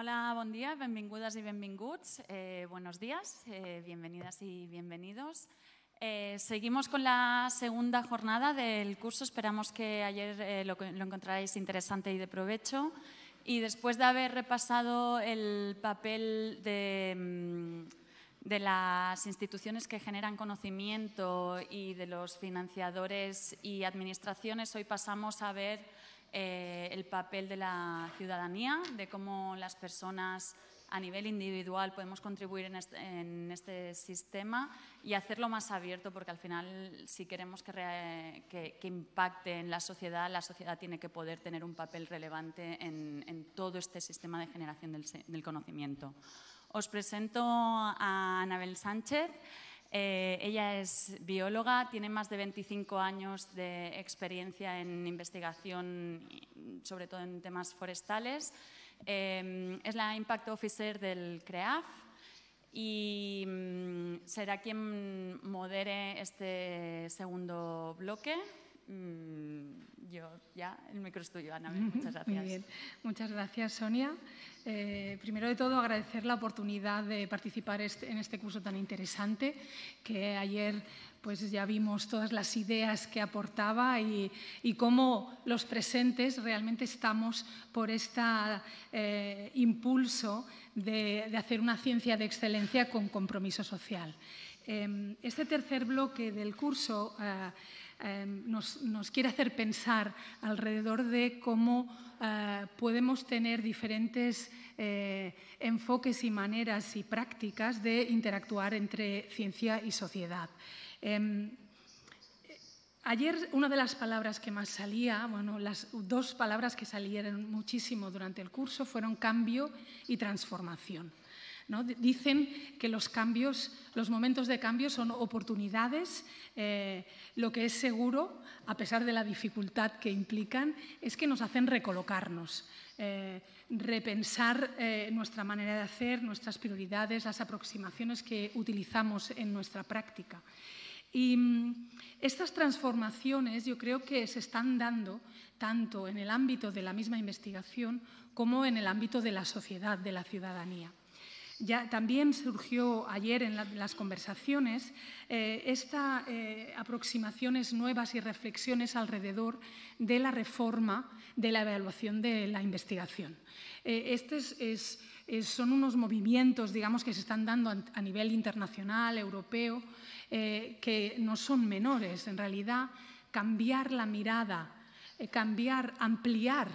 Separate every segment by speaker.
Speaker 1: Hola, bon dia, benvingudes i benvinguts. Buenos días, bienvenidas y bienvenidos. Seguimos con la segunda jornada del curso. Esperamos que ayer lo encontraréis interesante y de provecho. Y después de haber repasado el papel de las instituciones que generan conocimiento y de los financiadores y administraciones, hoy pasamos a ver el papel de la ciudadanía, de cómo las personas a nivel individual podemos contribuir en este sistema y hacerlo más abierto, porque al final, si queremos que impacte en la sociedad tiene que poder tener un papel relevante en todo este sistema de generación del conocimiento. Os presento a Anabel Sánchez. Ella es bióloga, tiene más de 25 años de experiencia en investigación, sobre todo en temas forestales. Es la Impact Officer del CREAF y será quien modere este segundo bloque. El micro es tuyo, Anabel. Muchas gracias.
Speaker 2: Muy bien. Muchas gracias, Sonia. Primero de todo, agradecer la oportunidad de participar en este curso tan interesante, que ayer pues, ya vimos todas las ideas que aportaba y cómo los presentes realmente estamos por este impulso de hacer una ciencia de excelencia con compromiso social. Este tercer bloque del curso nos quiere hacer pensar alrededor de cómo podemos tener diferentes enfoques y maneras y prácticas de interactuar entre ciencia y sociedad. Ayer una de las palabras que más salía, bueno, las dos palabras que salieron muchísimo durante el curso fueron cambio y transformación, ¿no? Dicen que los momentos de cambio son oportunidades. Lo que es seguro, a pesar de la dificultad que implican, es que nos hacen recolocarnos, repensar nuestra manera de hacer, nuestras prioridades, las aproximaciones que utilizamos en nuestra práctica. Y estas transformaciones yo creo que se están dando tanto en el ámbito de la misma investigación como en el ámbito de la sociedad, de la ciudadanía. Ya también surgió ayer en las conversaciones estas aproximaciones nuevas y reflexiones alrededor de la reforma de la evaluación de la investigación. Son unos movimientos, digamos, que se están dando a nivel internacional, europeo, que no son menores. En realidad, cambiar la mirada, ampliar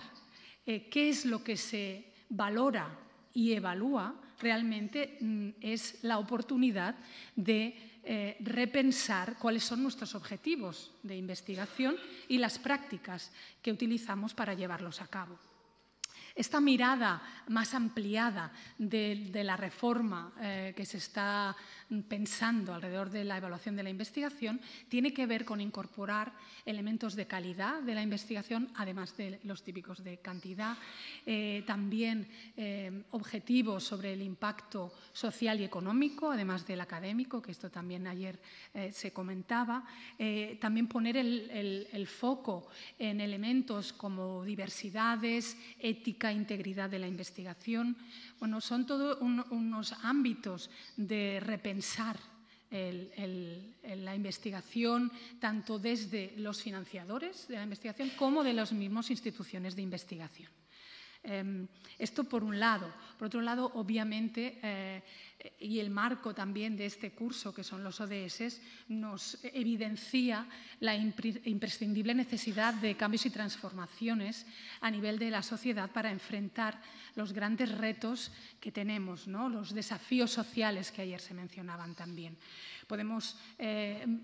Speaker 2: qué es lo que se valora y evalúa, realmente es la oportunidad de repensar cuáles son nuestros objetivos de investigación y las prácticas que utilizamos para llevarlos a cabo. Esta mirada más ampliada de la reforma que se está pensando alrededor de la evaluación de la investigación tiene que ver con incorporar elementos de calidad de la investigación, además de los típicos de cantidad, también objetivos sobre el impacto social y económico, además del académico, que esto también ayer se comentaba, también poner el foco en elementos como diversidades, ética, integridad de la investigación. Bueno, son todos unos ámbitos de repensar la investigación, tanto desde los financiadores de la investigación como de las mismas instituciones de investigación. Esto por un lado. Por otro lado, obviamente, y el marco también de este curso, que son los ODS, nos evidencia la imprescindible necesidad de cambios y transformaciones a nivel de la sociedad para enfrentar los grandes retos que tenemos, ¿no? Los desafíos sociales que ayer se mencionaban también. Podemos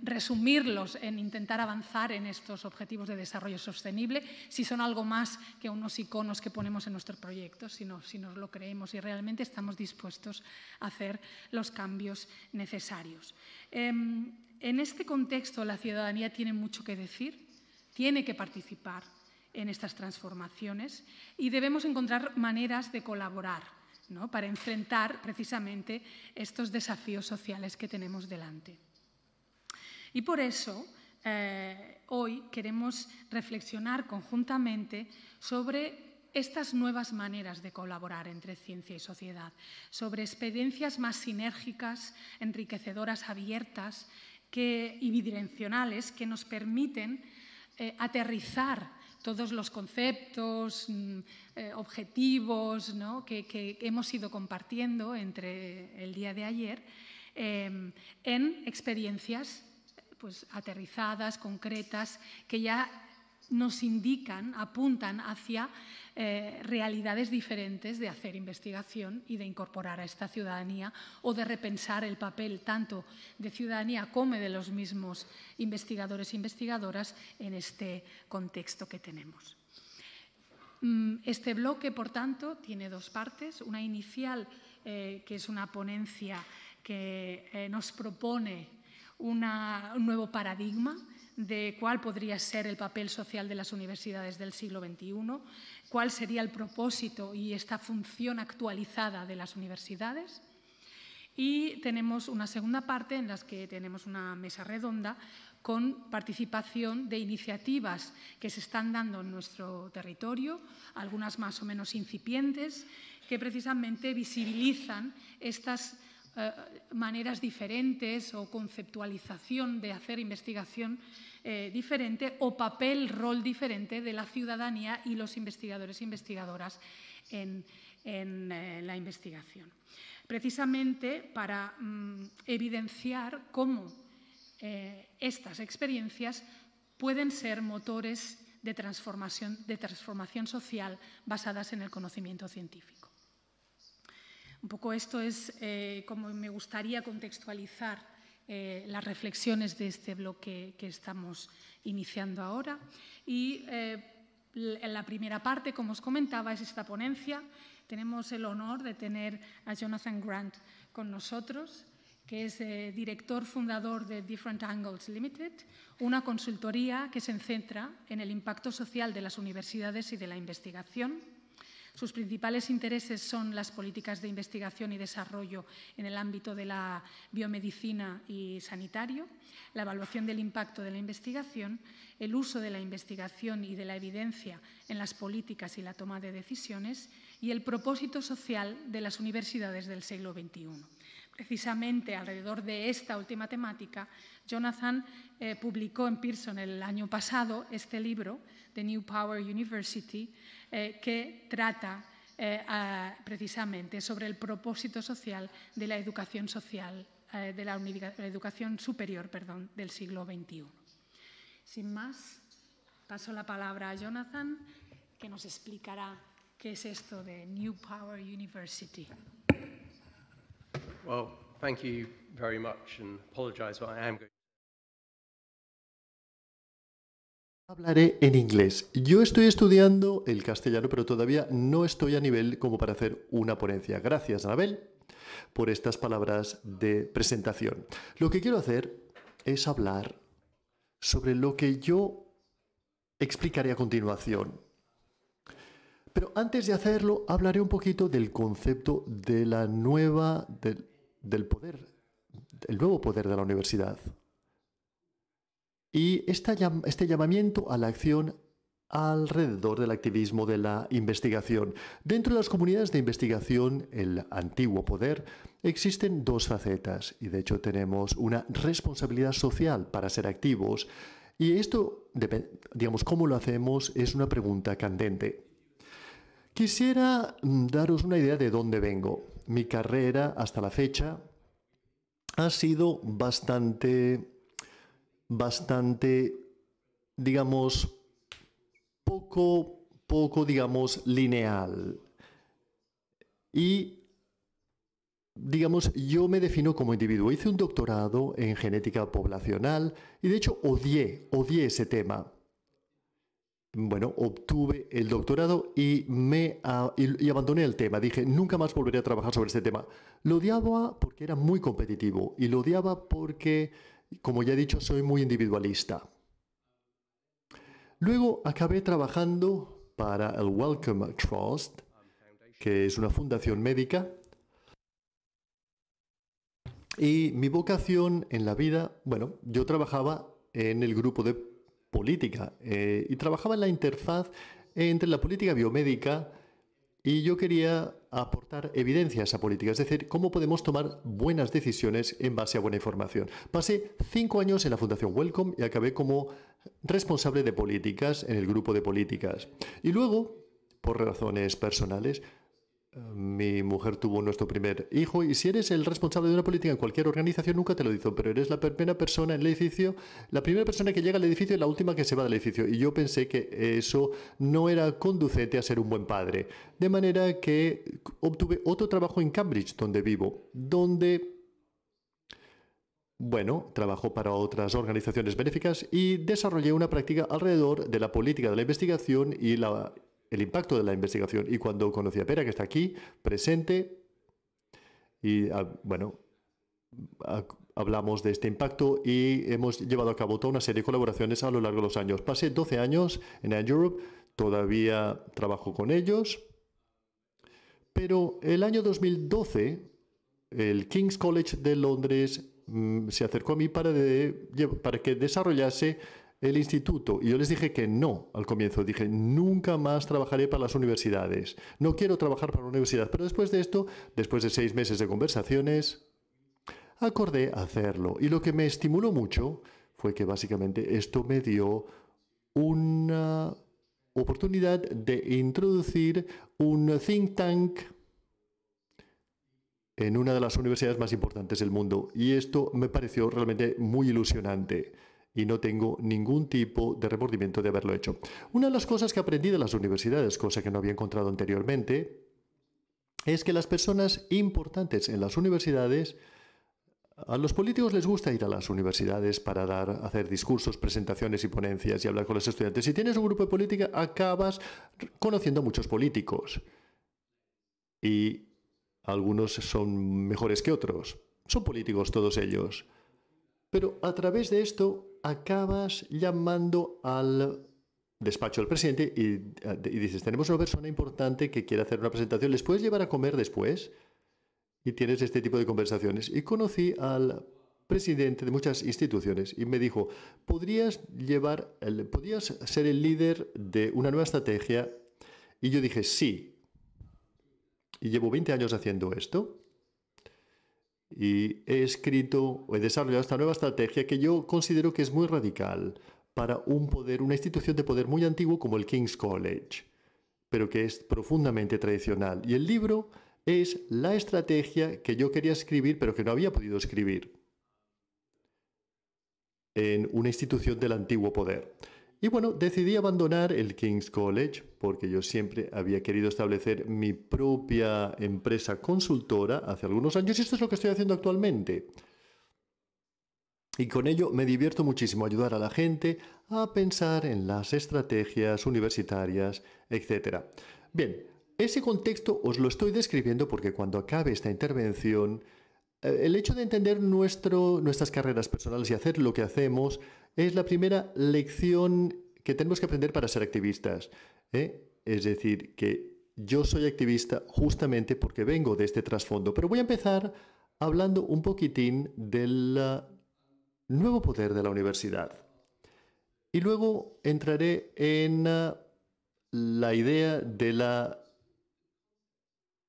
Speaker 2: resumirlos en intentar avanzar en estos objetivos de desarrollo sostenible, si son algo más que unos iconos que ponemos en nuestros proyectos, si nos lo creemos y realmente estamos dispuestos a hacer los cambios necesarios. En este contexto, la ciudadanía tiene mucho que decir, tiene que participar en estas transformaciones y debemos encontrar maneras de colaborar, ¿no? Para enfrentar precisamente estos desafíos sociales que tenemos delante. Y por eso hoy queremos reflexionar conjuntamente sobre estas nuevas maneras de colaborar entre ciencia y sociedad, sobre experiencias más sinérgicas, enriquecedoras, abiertas y bidireccionales que nos permiten aterrizar todos los conceptos, objetivos, ¿no?, que hemos ido compartiendo entre el día de ayer en experiencias pues, aterrizadas, concretas, que ya nos indican, apuntan hacia realidades diferentes de hacer investigación y de incorporar a esta ciudadanía o de repensar el papel tanto de ciudadanía como de los mismos investigadores e investigadoras en este contexto que tenemos. Este bloque, por tanto, tiene dos partes. Una inicial, que es una ponencia que nos propone un nuevo paradigma de cuál podría ser el papel social de las universidades del siglo XXI, cuál sería el propósito y esta función actualizada de las universidades. Y tenemos una segunda parte en la que tenemos una mesa redonda con participación de iniciativas que se están dando en nuestro territorio, algunas más o menos incipientes, que precisamente visibilizan estas maneras diferentes o conceptualización de hacer investigación diferente o papel, rol diferente de la ciudadanía y los investigadores e investigadoras en la investigación. Precisamente para evidenciar cómo estas experiencias pueden ser motores de transformación social basadas en el conocimiento científico. Un poco esto es como me gustaría contextualizar las reflexiones de este bloque que estamos iniciando ahora. Y en la primera parte, como os comentaba, es esta ponencia. Tenemos el honor de tener a Jonathan Grant con nosotros, que es director fundador de Different Angles Limited, una consultoría que se centra en el impacto social de las universidades y de la investigación. Sus principales intereses son las políticas de investigación y desarrollo en el ámbito de la biomedicina y sanitario, la evaluación del impacto de la investigación, el uso de la investigación y de la evidencia en las políticas y la toma de decisiones y el propósito social de las universidades del siglo XXI. Precisamente alrededor de esta última temática, Jonathan publicó en Pearson el año pasado este libro, The New Power University, que trata precisamente sobre el propósito social de la educación social, de la educación superior, del siglo XXI. Sin más, paso la palabra a Jonathan, que nos explicará qué es esto de New Power University.
Speaker 3: Well, thank you very much and apologize, but I am going.
Speaker 4: Hablaré en inglés. Yo estoy estudiando el castellano, pero todavía no estoy a nivel como para hacer una ponencia. Gracias, Anabel, por estas palabras de presentación. Lo que quiero hacer es hablar sobre lo que yo explicaré a continuación. Pero antes de hacerlo, hablaré un poquito del concepto de la del poder, el nuevo poder de la universidad. Y este llamamiento a la acción alrededor del activismo de la investigación. Dentro de las comunidades de investigación, el antiguo poder, existen dos facetas y de hecho tenemos una responsabilidad social para ser activos y esto, digamos, cómo lo hacemos es una pregunta candente. Quisiera daros una idea de dónde vengo. Mi carrera hasta la fecha ha sido bastante, digamos, poco, digamos, lineal. Y, digamos, yo me defino como individuo. Hice un doctorado en genética poblacional y, de hecho, odié ese tema. Bueno, obtuve el doctorado y abandoné el tema. Dije, nunca más volveré a trabajar sobre este tema. Lo odiaba porque era muy competitivo y lo odiaba porque, como ya he dicho, soy muy individualista. Luego acabé trabajando para el Wellcome Trust, que es una fundación médica. Y mi vocación en la vida, bueno, yo trabajaba en el grupo de política y trabajaba en la interfaz entre la política biomédica y yo quería aportar evidencia a esa política, es decir, cómo podemos tomar buenas decisiones en base a buena información. Pasé 5 años en la Fundación Wellcome y acabé como responsable de políticas en el grupo de políticas. Y luego, por razones personales, mi mujer tuvo nuestro primer hijo y si eres el responsable de una política en cualquier organización nunca te lo dicen, pero eres la primera persona en el edificio, la primera persona que llega al edificio y la última que se va del edificio. Y yo pensé que eso no era conducente a ser un buen padre. De manera que obtuve otro trabajo en Cambridge, donde vivo, donde, bueno, trabajo para otras organizaciones benéficas y desarrollé una práctica alrededor de la política de la investigación y el impacto de la investigación. Y cuando conocí a Pera, que está aquí, presente, y bueno, hablamos de este impacto y hemos llevado a cabo toda una serie de colaboraciones a lo largo de los años. Pasé 12 años en Europe, todavía trabajo con ellos, pero el año 2012, el King's College de Londres se acercó a mí para que desarrollase el instituto. Y yo les dije que no al comienzo. Dije, nunca más trabajaré para las universidades. No quiero trabajar para una universidad. Pero después de esto, después de 6 meses de conversaciones, acordé hacerlo. Y lo que me estimuló mucho fue que básicamente esto me dio una oportunidad de introducir un think tank en una de las universidades más importantes del mundo. Y esto me pareció realmente muy ilusionante. Y no tengo ningún tipo de remordimiento de haberlo hecho. Una de las cosas que aprendí de las universidades, cosa que no había encontrado anteriormente, es que las personas importantes en las universidades, a los políticos les gusta ir a las universidades para hacer discursos, presentaciones y ponencias y hablar con los estudiantes. Si tienes un grupo de política, acabas conociendo a muchos políticos. Y algunos son mejores que otros. Son políticos todos ellos. Pero a través de esto acabas llamando al despacho del presidente y dices, tenemos una persona importante que quiere hacer una presentación, ¿les puedes llevar a comer después? Y tienes este tipo de conversaciones. Y conocí al presidente de muchas instituciones y me dijo, ¿podrías ser el líder de una nueva estrategia? Y yo dije, sí. Y llevo 20 años haciendo esto. Y he desarrollado esta nueva estrategia que yo considero que es muy radical para una institución de poder muy antiguo como el King's College, pero que es profundamente tradicional. Y el libro es la estrategia que yo quería escribir, pero que no había podido escribir en una institución del antiguo poder. Y bueno, decidí abandonar el King's College porque yo siempre había querido establecer mi propia empresa consultora hace algunos años y esto es lo que estoy haciendo actualmente. Y con ello me divierto muchísimo ayudar a la gente a pensar en las estrategias universitarias, etc. Bien, ese contexto os lo estoy describiendo porque cuando acabe esta intervención, el hecho de entender nuestras carreras personales y hacer lo que hacemos es la primera lección que tenemos que aprender para ser activistas. Es decir, que yo soy activista justamente porque vengo de este trasfondo. Pero voy a empezar hablando un poquitín del nuevo poder de la universidad. Y luego entraré en la idea de la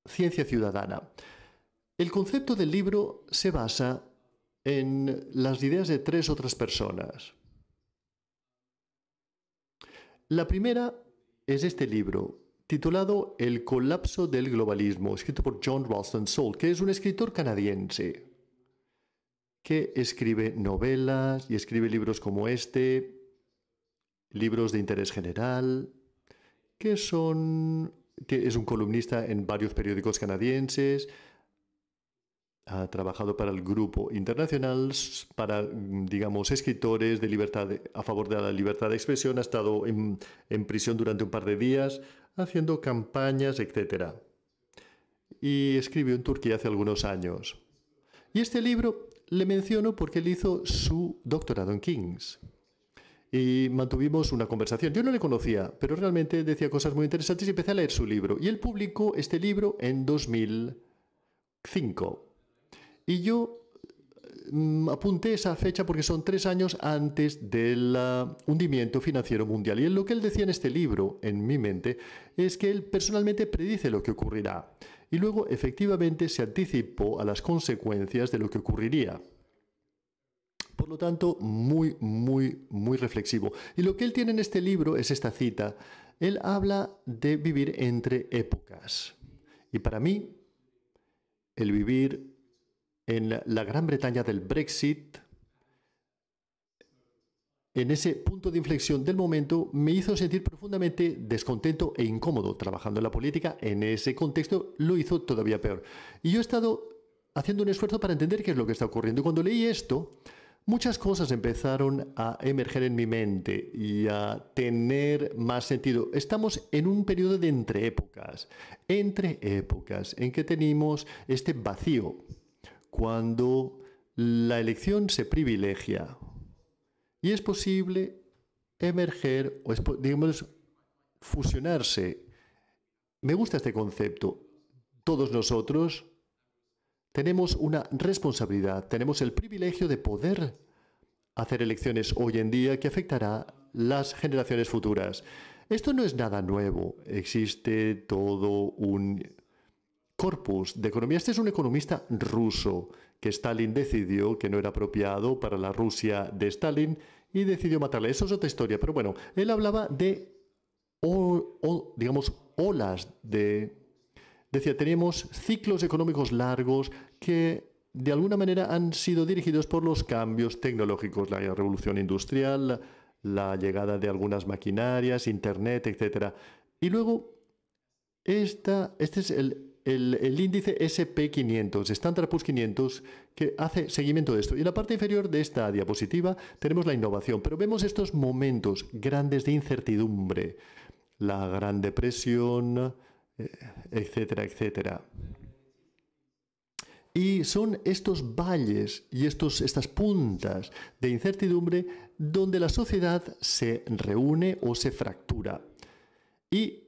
Speaker 4: ciencia ciudadana. El concepto del libro se basa en las ideas de 3 otras personas. La primera es este libro, titulado El colapso del globalismo, escrito por John Ralston Saul, que es un escritor canadiense que escribe novelas y escribe libros como este, libros de interés general, que es un columnista en varios periódicos canadienses. Ha trabajado para el Grupo Internacional, para, digamos, escritores de a favor de la libertad de expresión. Ha estado en prisión durante un par de días, haciendo campañas, etc. Y escribió en Turquía hace algunos años. Y este libro le menciono porque él hizo su doctorado en King's. Y mantuvimos una conversación. Yo no le conocía, pero realmente decía cosas muy interesantes y empecé a leer su libro. Y él publicó este libro en 2005. Y yo apunté esa fecha porque son 3 años antes del hundimiento financiero mundial. Y lo que él decía en este libro, en mi mente, es que él personalmente predice lo que ocurrirá. Y luego, efectivamente, se anticipó a las consecuencias de lo que ocurriría. Por lo tanto, muy, muy, muy reflexivo. Y lo que él tiene en este libro es esta cita. Él habla de vivir entre épocas. Y para mí, el vivir en la Gran Bretaña del Brexit, en ese punto de inflexión del momento, me hizo sentir profundamente descontento e incómodo. Trabajando en la política, en ese contexto, lo hizo todavía peor. Y yo he estado haciendo un esfuerzo para entender qué es lo que está ocurriendo. Y cuando leí esto, muchas cosas empezaron a emerger en mi mente y a tener más sentido. Estamos en un periodo de entre épocas, en que tenemos este vacío, cuando la elección se privilegia y es posible emerger o, digamos, fusionarse. Me gusta este concepto. Todos nosotros tenemos una responsabilidad, tenemos el privilegio de poder hacer elecciones hoy en día que afectará las generaciones futuras. Esto no es nada nuevo, existe todo un corpus de economía. Este es un economista ruso que Stalin decidió que no era apropiado para la Rusia de Stalin y decidió matarle. Eso es otra historia, pero bueno, él hablaba de, digamos, olas de... Decía, tenemos ciclos económicos largos que de alguna manera han sido dirigidos por los cambios tecnológicos, la revolución industrial, la llegada de algunas maquinarias, Internet, etc. Y luego, este es el índice SP500, Standard Poor's 500, que hace seguimiento de esto. Y en la parte inferior de esta diapositiva tenemos la innovación, pero vemos estos momentos grandes de incertidumbre, la Gran Depresión, etcétera, etcétera. Y son estos valles y estas puntas de incertidumbre donde la sociedad se reúne o se fractura. Y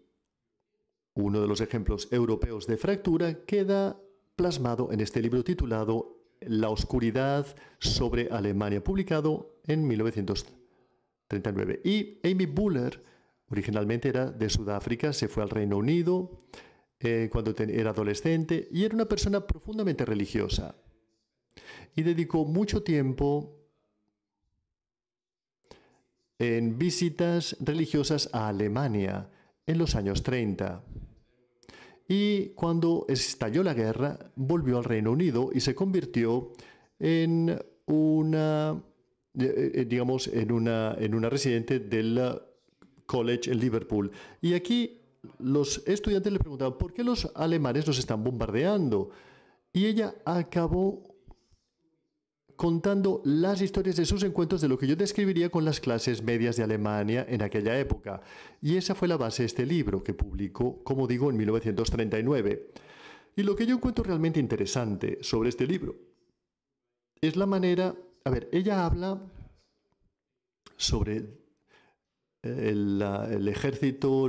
Speaker 4: uno de los ejemplos europeos de fractura queda plasmado en este libro titulado La oscuridad sobre Alemania, publicado en 1939. Y Amy Buller, originalmente era de Sudáfrica, se fue al Reino Unido cuando era adolescente y era una persona profundamente religiosa. Y dedicó mucho tiempo en visitas religiosas a Alemania en los años 30. Y cuando estalló la guerra, volvió al Reino Unido y se convirtió en una residente del college en Liverpool. Y aquí los estudiantes le preguntaban, ¿por qué los alemanes nos están bombardeando? Y ella acabó contando las historias de sus encuentros de lo que yo describiría con las clases medias de Alemania en aquella época. Y esa fue la base de este libro que publicó, como digo, en 1939. Y lo que yo encuentro realmente interesante sobre este libro es la manera... A ver, ella habla sobre el ejército,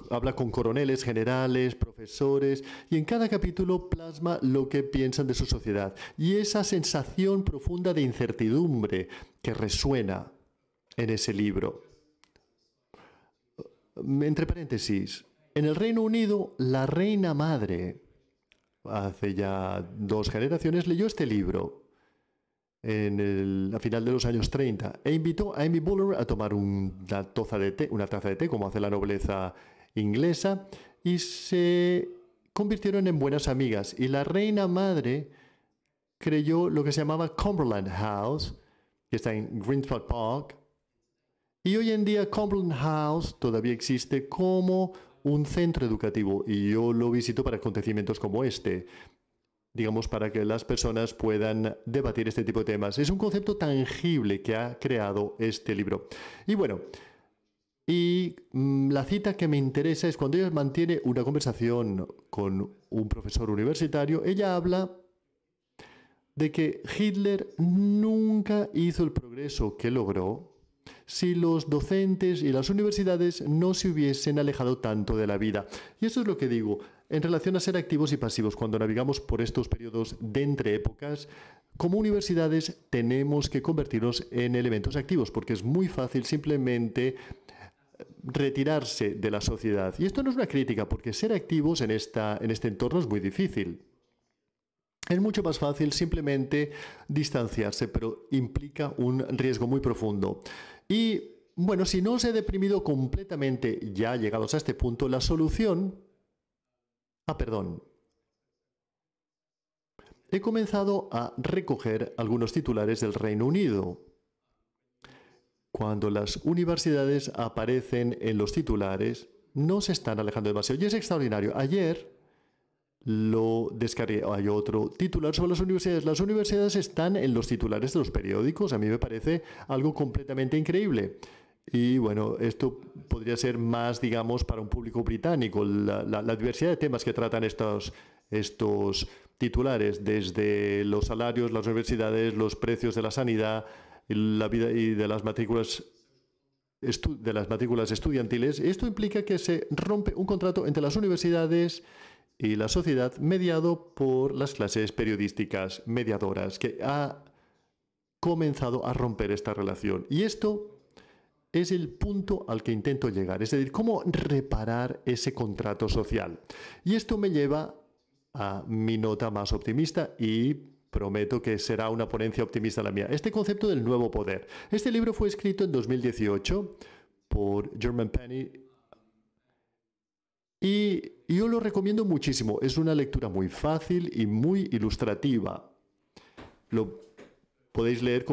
Speaker 4: habla con coroneles, generales, profesores, y en cada capítulo plasma lo que piensan de su sociedad. Y esa sensación profunda de incertidumbre que resuena en ese libro. Entre paréntesis, en el Reino Unido, la reina madre, hace ya 2 generaciones, leyó este libro a final de los años 30 e invitó a Amy Buller a tomar una taza de té, como hace la nobleza inglesa, y se convirtieron en buenas amigas. Y la reina madre creyó lo que se llamaba Cumberland House, que está en Greenford Park, y hoy en día Cumberland House todavía existe como un centro educativo, y yo lo visito para acontecimientos como este, digamos, para que las personas puedan debatir este tipo de temas. Es un concepto tangible que ha creado este libro. Y bueno, la cita que me interesa es cuando ella mantiene una conversación con un profesor universitario. Ella habla de que Hitler nunca hizo el progreso que logró si los docentes y las universidades no se hubiesen alejado tanto de la vida. Y eso es lo que digo. en relación a ser activos y pasivos. Cuando navegamos por estos periodos de entre épocas, como universidades tenemos que convertirnos en elementos activos, porque es muy fácil simplemente retirarse de la sociedad. Y esto no es una crítica, porque ser activos en este entorno es muy difícil. Es mucho más fácil simplemente distanciarse, pero implica un riesgo muy profundo. Y bueno, si no os he deprimido completamente ya llegados a este punto, la solución... He comenzado a recoger algunos titulares del Reino Unido. Cuando las universidades aparecen en los titulares, no se están alejando demasiado. Y es extraordinario. Ayer lo descargué. Hay otro titular sobre las universidades. Las universidades están en los titulares de los periódicos. A mí me parece algo completamente increíble. Y bueno, esto podría ser más, digamos, para un público británico. La diversidad de temas que tratan estos titulares, desde los salarios, las universidades, los precios de la sanidad, la vida y de las matrículas estudiantiles. Esto implica que se rompe un contrato entre las universidades y la sociedad mediado por las clases periodísticas mediadoras, que ha comenzado a romper esta relación. Y esto es el punto al que intento llegar, es decir, cómo reparar ese contrato social. Y esto me lleva a mi nota más optimista y prometo que será una ponencia optimista la mía. Este concepto del nuevo poder. Este libro fue escrito en 2018 por German Penny y yo lo recomiendo muchísimo. Es una lectura muy fácil y muy ilustrativa. Lo podéis leer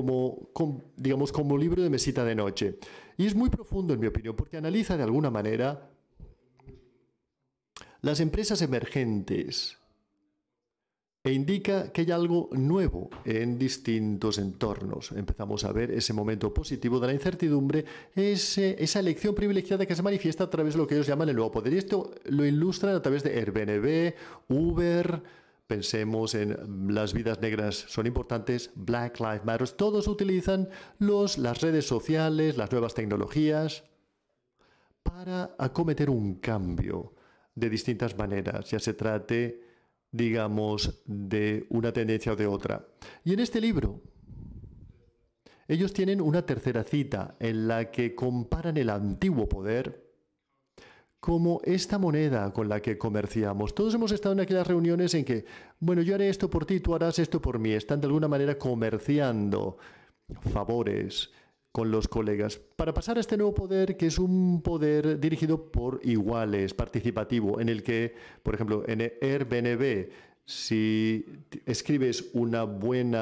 Speaker 4: digamos, como libro de mesita de noche. Y es muy profundo, en mi opinión, porque analiza de alguna manera las empresas emergentes e indica que hay algo nuevo en distintos entornos. Empezamos a ver ese momento positivo de la incertidumbre, esa elección privilegiada que se manifiesta a través de lo que ellos llaman el nuevo poder. Y esto lo ilustran a través de Airbnb, Uber. Pensemos en las vidas negras son importantes, Black Lives Matter. Todos utilizan las redes sociales, las nuevas tecnologías para acometer un cambio de distintas maneras, ya se trate, digamos, de una tendencia o de otra. Y en este libro, ellos tienen una tercera cita en la que comparan el antiguo poder como esta moneda con la que comerciamos. Todos hemos estado en aquellas reuniones en que, bueno, yo haré esto por ti, tú harás esto por mí. Están de alguna manera comerciando favores con los colegas para pasar a este nuevo poder, que es un poder dirigido por iguales, participativo, en el que, por ejemplo, en Airbnb, si escribes un buen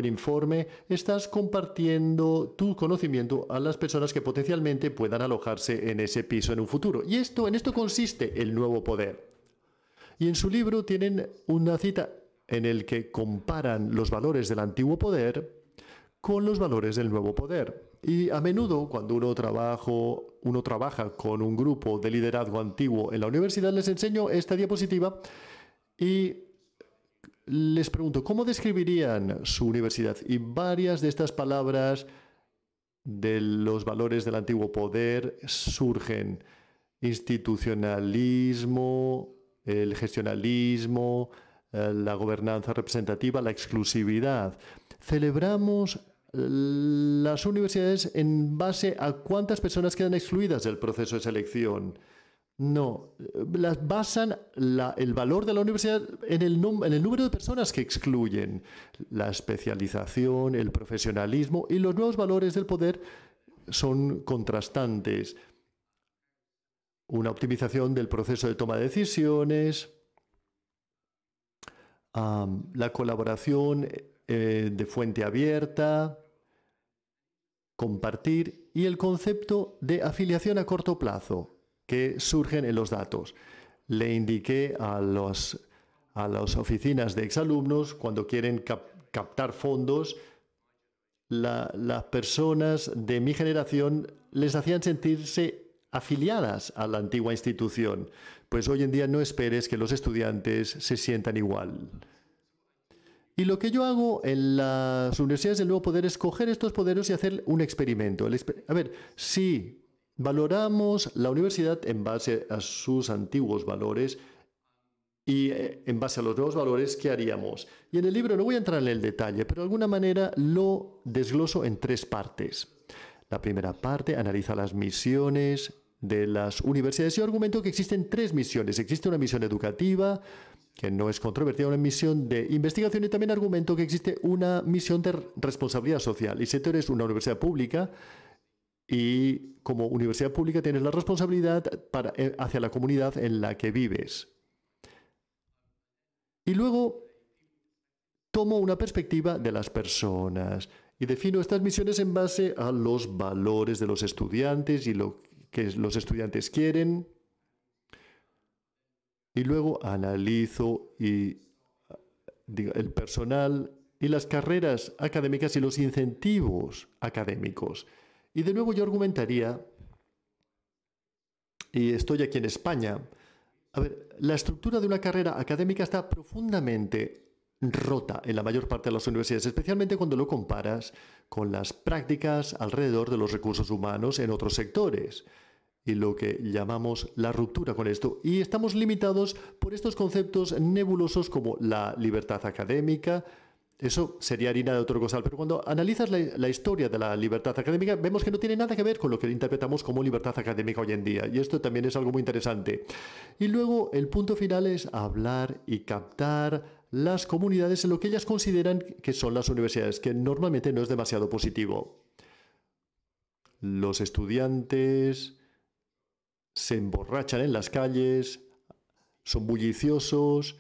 Speaker 4: informe, estás compartiendo tu conocimiento a las personas que potencialmente puedan alojarse en ese piso en un futuro. Y en esto consiste el nuevo poder. Y en su libro tienen una cita en el que comparan los valores del antiguo poder con los valores del nuevo poder. Y a menudo, cuando uno trabaja con un grupo de liderazgo antiguo en la universidad, les enseño esta diapositiva y les pregunto, ¿cómo describirían su universidad? Y varias de estas palabras de los valores del antiguo poder surgen. Institucionalismo, el gestionalismo, la gobernanza representativa, la exclusividad. Celebramos las universidades en base a cuántas personas quedan excluidas del proceso de selección. No, basan el valor de la universidad en el número de personas que excluyen. La especialización, el profesionalismo y los nuevos valores del poder son contrastantes. Una optimización del proceso de toma de decisiones, la colaboración de fuente abierta, compartir y el concepto de afiliación a corto plazo que surgen en los datos. Le indiqué a las oficinas de exalumnos, cuando quieren captar fondos, las personas de mi generación les hacían sentirse afiliadas a la antigua institución. Pues hoy en día no esperes que los estudiantes se sientan igual. Y lo que yo hago en las universidades del nuevo poder es coger estos poderes y hacer un experimento. A ver, si valoramos la universidad en base a sus antiguos valores, y en base a los nuevos valores, ¿qué haríamos? Y en el libro no voy a entrar en el detalle, pero de alguna manera lo desgloso en 3 partes. La primera parte analiza las misiones de las universidades. Yo argumento que existen 3 misiones. Existe una misión educativa, que no es controvertida, una misión de investigación, y también argumento que existe una misión de responsabilidad social. Y si tú eres una universidad pública, y como universidad pública tienes la responsabilidad hacia la comunidad en la que vives. Y luego tomo una perspectiva de las personas y defino estas misiones en base a los valores de los estudiantes y lo que los estudiantes quieren. Y luego analizo el personal y las carreras académicas y los incentivos académicos. Y de nuevo yo argumentaría, y estoy aquí en España, a ver, la estructura de una carrera académica está profundamente rota en la mayor parte de las universidades, especialmente cuando lo comparas con las prácticas alrededor de los recursos humanos en otros sectores y lo que llamamos la ruptura con esto. Y estamos limitados por estos conceptos nebulosos como la libertad académica. Eso sería harina de otro costal, pero cuando analizas la historia de la libertad académica, vemos que no tiene nada que ver con lo que interpretamos como libertad académica hoy en día, y esto también es algo muy interesante. Y luego el punto final es hablar y captar las comunidades en lo que ellas consideran que son las universidades, que normalmente no es demasiado positivo. Los estudiantes se emborrachan en las calles, son bulliciosos,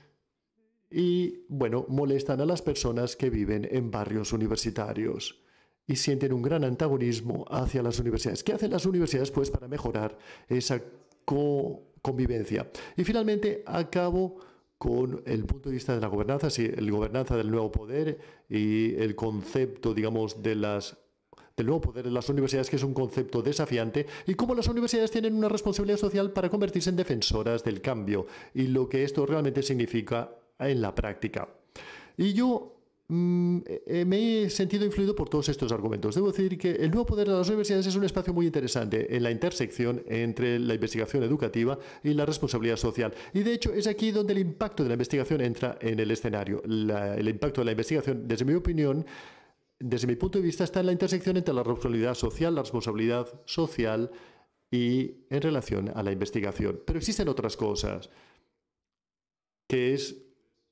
Speaker 4: y, bueno, molestan a las personas que viven en barrios universitarios y sienten un gran antagonismo hacia las universidades. ¿Qué hacen las universidades, pues, para mejorar esa convivencia? Y finalmente acabo con el punto de vista de la gobernanza, sí, la gobernanza del nuevo poder y el concepto, digamos, del nuevo poder de las universidades, que es un concepto desafiante, y cómo las universidades tienen una responsabilidad social para convertirse en defensoras del cambio y lo que esto realmente significa en la práctica. Y yo me he sentido influido por todos estos argumentos. Debo decir que el nuevo poder de las universidades es un espacio muy interesante en la intersección entre la investigación educativa y la responsabilidad social. Y de hecho es aquí donde el impacto de la investigación entra en el escenario. El impacto de la investigación, desde mi opinión, desde mi punto de vista, está en la intersección entre la responsabilidad social y en relación a la investigación. Pero existen otras cosas, que es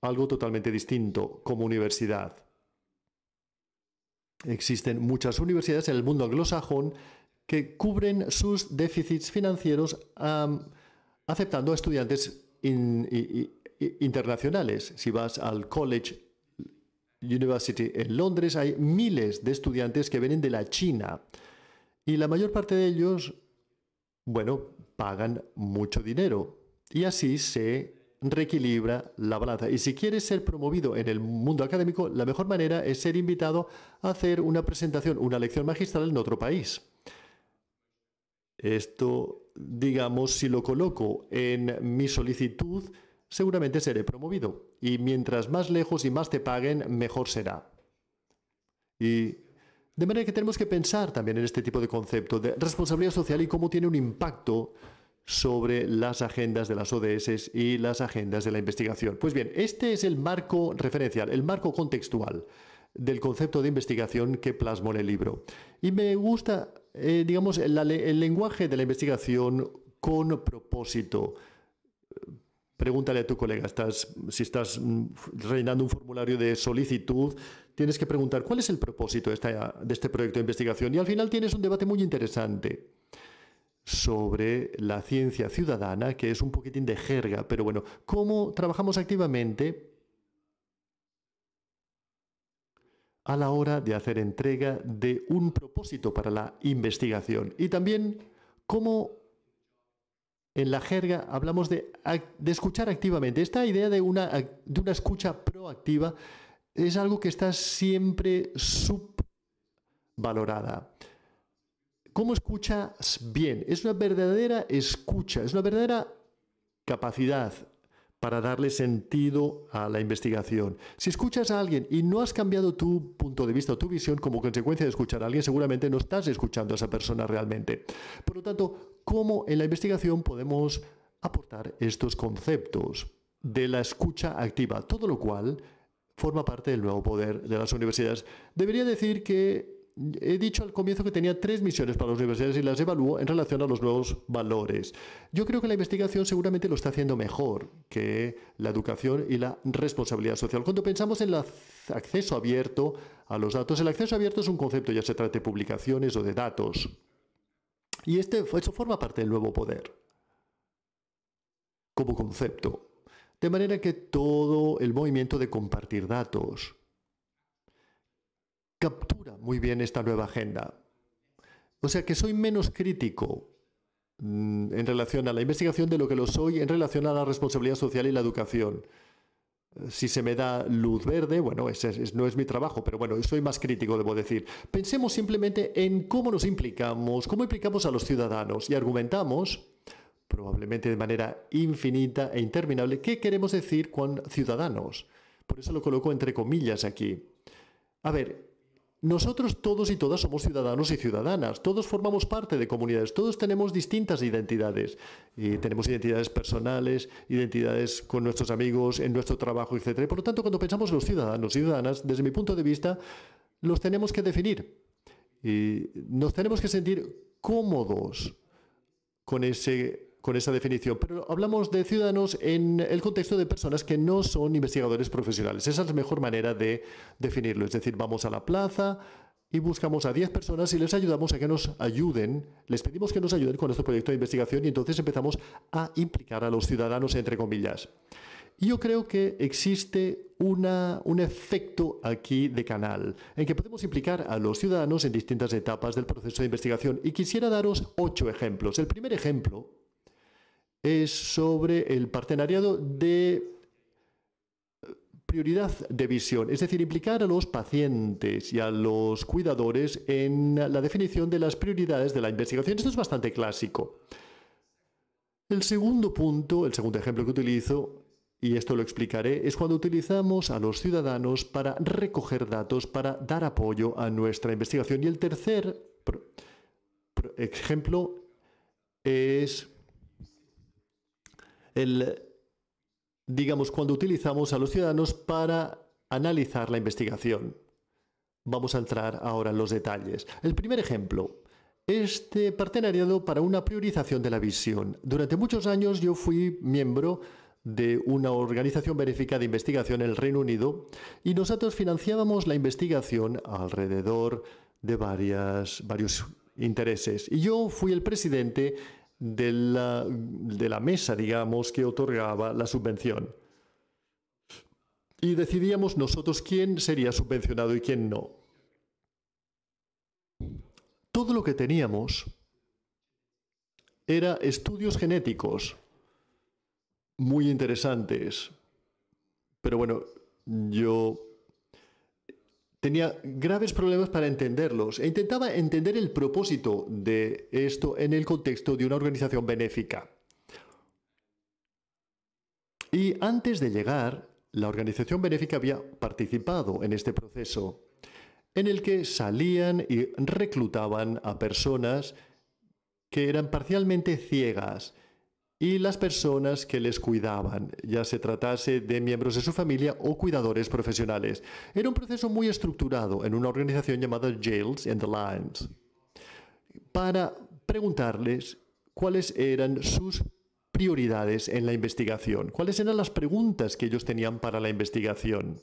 Speaker 4: algo totalmente distinto como universidad. Existen muchas universidades en el mundo anglosajón que cubren sus déficits financieros aceptando a estudiantes internacionales. Si vas al College University en Londres, hay miles de estudiantes que vienen de la China y la mayor parte de ellos, bueno, pagan mucho dinero y así se reequilibra la balanza. Y si quieres ser promovido en el mundo académico, la mejor manera es ser invitado a hacer una presentación, una lección magistral en otro país. Esto, digamos, si lo coloco en mi solicitud, seguramente seré promovido. Y mientras más lejos y más te paguen, mejor será. Y de manera que tenemos que pensar también en este tipo de concepto de responsabilidad social y cómo tiene un impacto sobre las agendas de las ODS y las agendas de la investigación. Pues bien, este es el marco referencial, el marco contextual del concepto de investigación que plasmo en el libro. Y me gusta, digamos, el lenguaje de la investigación con propósito. Pregúntale a tu colega, si estás rellenando un formulario de solicitud, tienes que preguntar cuál es el propósito de este proyecto de investigación. Y al final tienes un debate muy interesante sobre la ciencia ciudadana, que es un poquitín de jerga, pero bueno, cómo trabajamos activamente a la hora de hacer entrega de un propósito para la investigación. Y también cómo en la jerga hablamos de escuchar activamente. Esta idea de una escucha proactiva es algo que está siempre subvalorada. ¿Cómo escuchas bien? Es una verdadera escucha, es una verdadera capacidad para darle sentido a la investigación. Si escuchas a alguien y no has cambiado tu punto de vista o tu visión como consecuencia de escuchar a alguien, seguramente no estás escuchando a esa persona realmente. Por lo tanto, ¿cómo en la investigación podemos aportar estos conceptos? de la escucha activa, todo lo cual forma parte del nuevo poder de las universidades. Debería decir que he dicho al comienzo que tenía 3 misiones para las universidades y las evalúo en relación a los nuevos valores. Yo creo que la investigación seguramente lo está haciendo mejor que la educación y la responsabilidad social. Cuando pensamos en el acceso abierto a los datos, el acceso abierto es un concepto, ya se trate de publicaciones o de datos. Y eso forma parte del nuevo poder como concepto. De manera que todo el movimiento de compartir datos captura muy bien esta nueva agenda. O sea que soy menos crítico en relación a la investigación de lo que lo soy en relación a la responsabilidad social y la educación. Si se me da luz verde, bueno, no es mi trabajo, pero bueno, soy más crítico, debo decir. Pensemos simplemente en cómo nos implicamos, cómo implicamos a los ciudadanos y argumentamos, probablemente de manera infinita e interminable, qué queremos decir con ciudadanos. Por eso lo coloco entre comillas aquí. A ver, nosotros todos y todas somos ciudadanos y ciudadanas, todos formamos parte de comunidades, todos tenemos distintas identidades. Y tenemos identidades personales, identidades con nuestros amigos, en nuestro trabajo, etc. Y por lo tanto, cuando pensamos en los ciudadanos y ciudadanas, desde mi punto de vista, los tenemos que definir. Y nos tenemos que sentir cómodos con esa definición, pero hablamos de ciudadanos en el contexto de personas que no son investigadores profesionales. Esa es la mejor manera de definirlo. Es decir, vamos a la plaza y buscamos a 10 personas y les ayudamos a que nos ayuden, les pedimos que nos ayuden con nuestro proyecto de investigación y entonces empezamos a implicar a los ciudadanos, entre comillas. Y yo creo que existe un efecto aquí de canal, en que podemos implicar a los ciudadanos en distintas etapas del proceso de investigación. Y quisiera daros 8 ejemplos. El primer ejemplo es sobre el partenariado de prioridad de visión, es decir, implicar a los pacientes y a los cuidadores en la definición de las prioridades de la investigación. Esto es bastante clásico. El segundo punto, el segundo ejemplo que utilizo, y esto lo explicaré, es cuando utilizamos a los ciudadanos para recoger datos, para dar apoyo a nuestra investigación. Y el tercer ejemplo es cuando utilizamos a los ciudadanos para analizar la investigación. Vamos a entrar ahora en los detalles. El primer ejemplo, este partenariado para una priorización de la visión. Durante muchos años yo fui miembro de una organización benéfica de investigación en el Reino Unido y nosotros financiábamos la investigación alrededor de varios intereses. Y yo fui el presidente de la mesa, digamos, que otorgaba la subvención. Y decidíamos nosotros quién sería subvencionado y quién no. Todo lo que teníamos era estudios genéticos muy interesantes. Pero bueno, yo tenía graves problemas para entenderlos e intentaba entender el propósito de esto en el contexto de una organización benéfica. Y antes de llegar, la organización benéfica había participado en este proceso en el que salían y reclutaban a personas que eran parcialmente ciegas y las personas que les cuidaban, ya se tratase de miembros de su familia o cuidadores profesionales. Era un proceso muy estructurado en una organización llamada Jails and the Lions, para preguntarles cuáles eran sus prioridades en la investigación, cuáles eran las preguntas que ellos tenían para la investigación.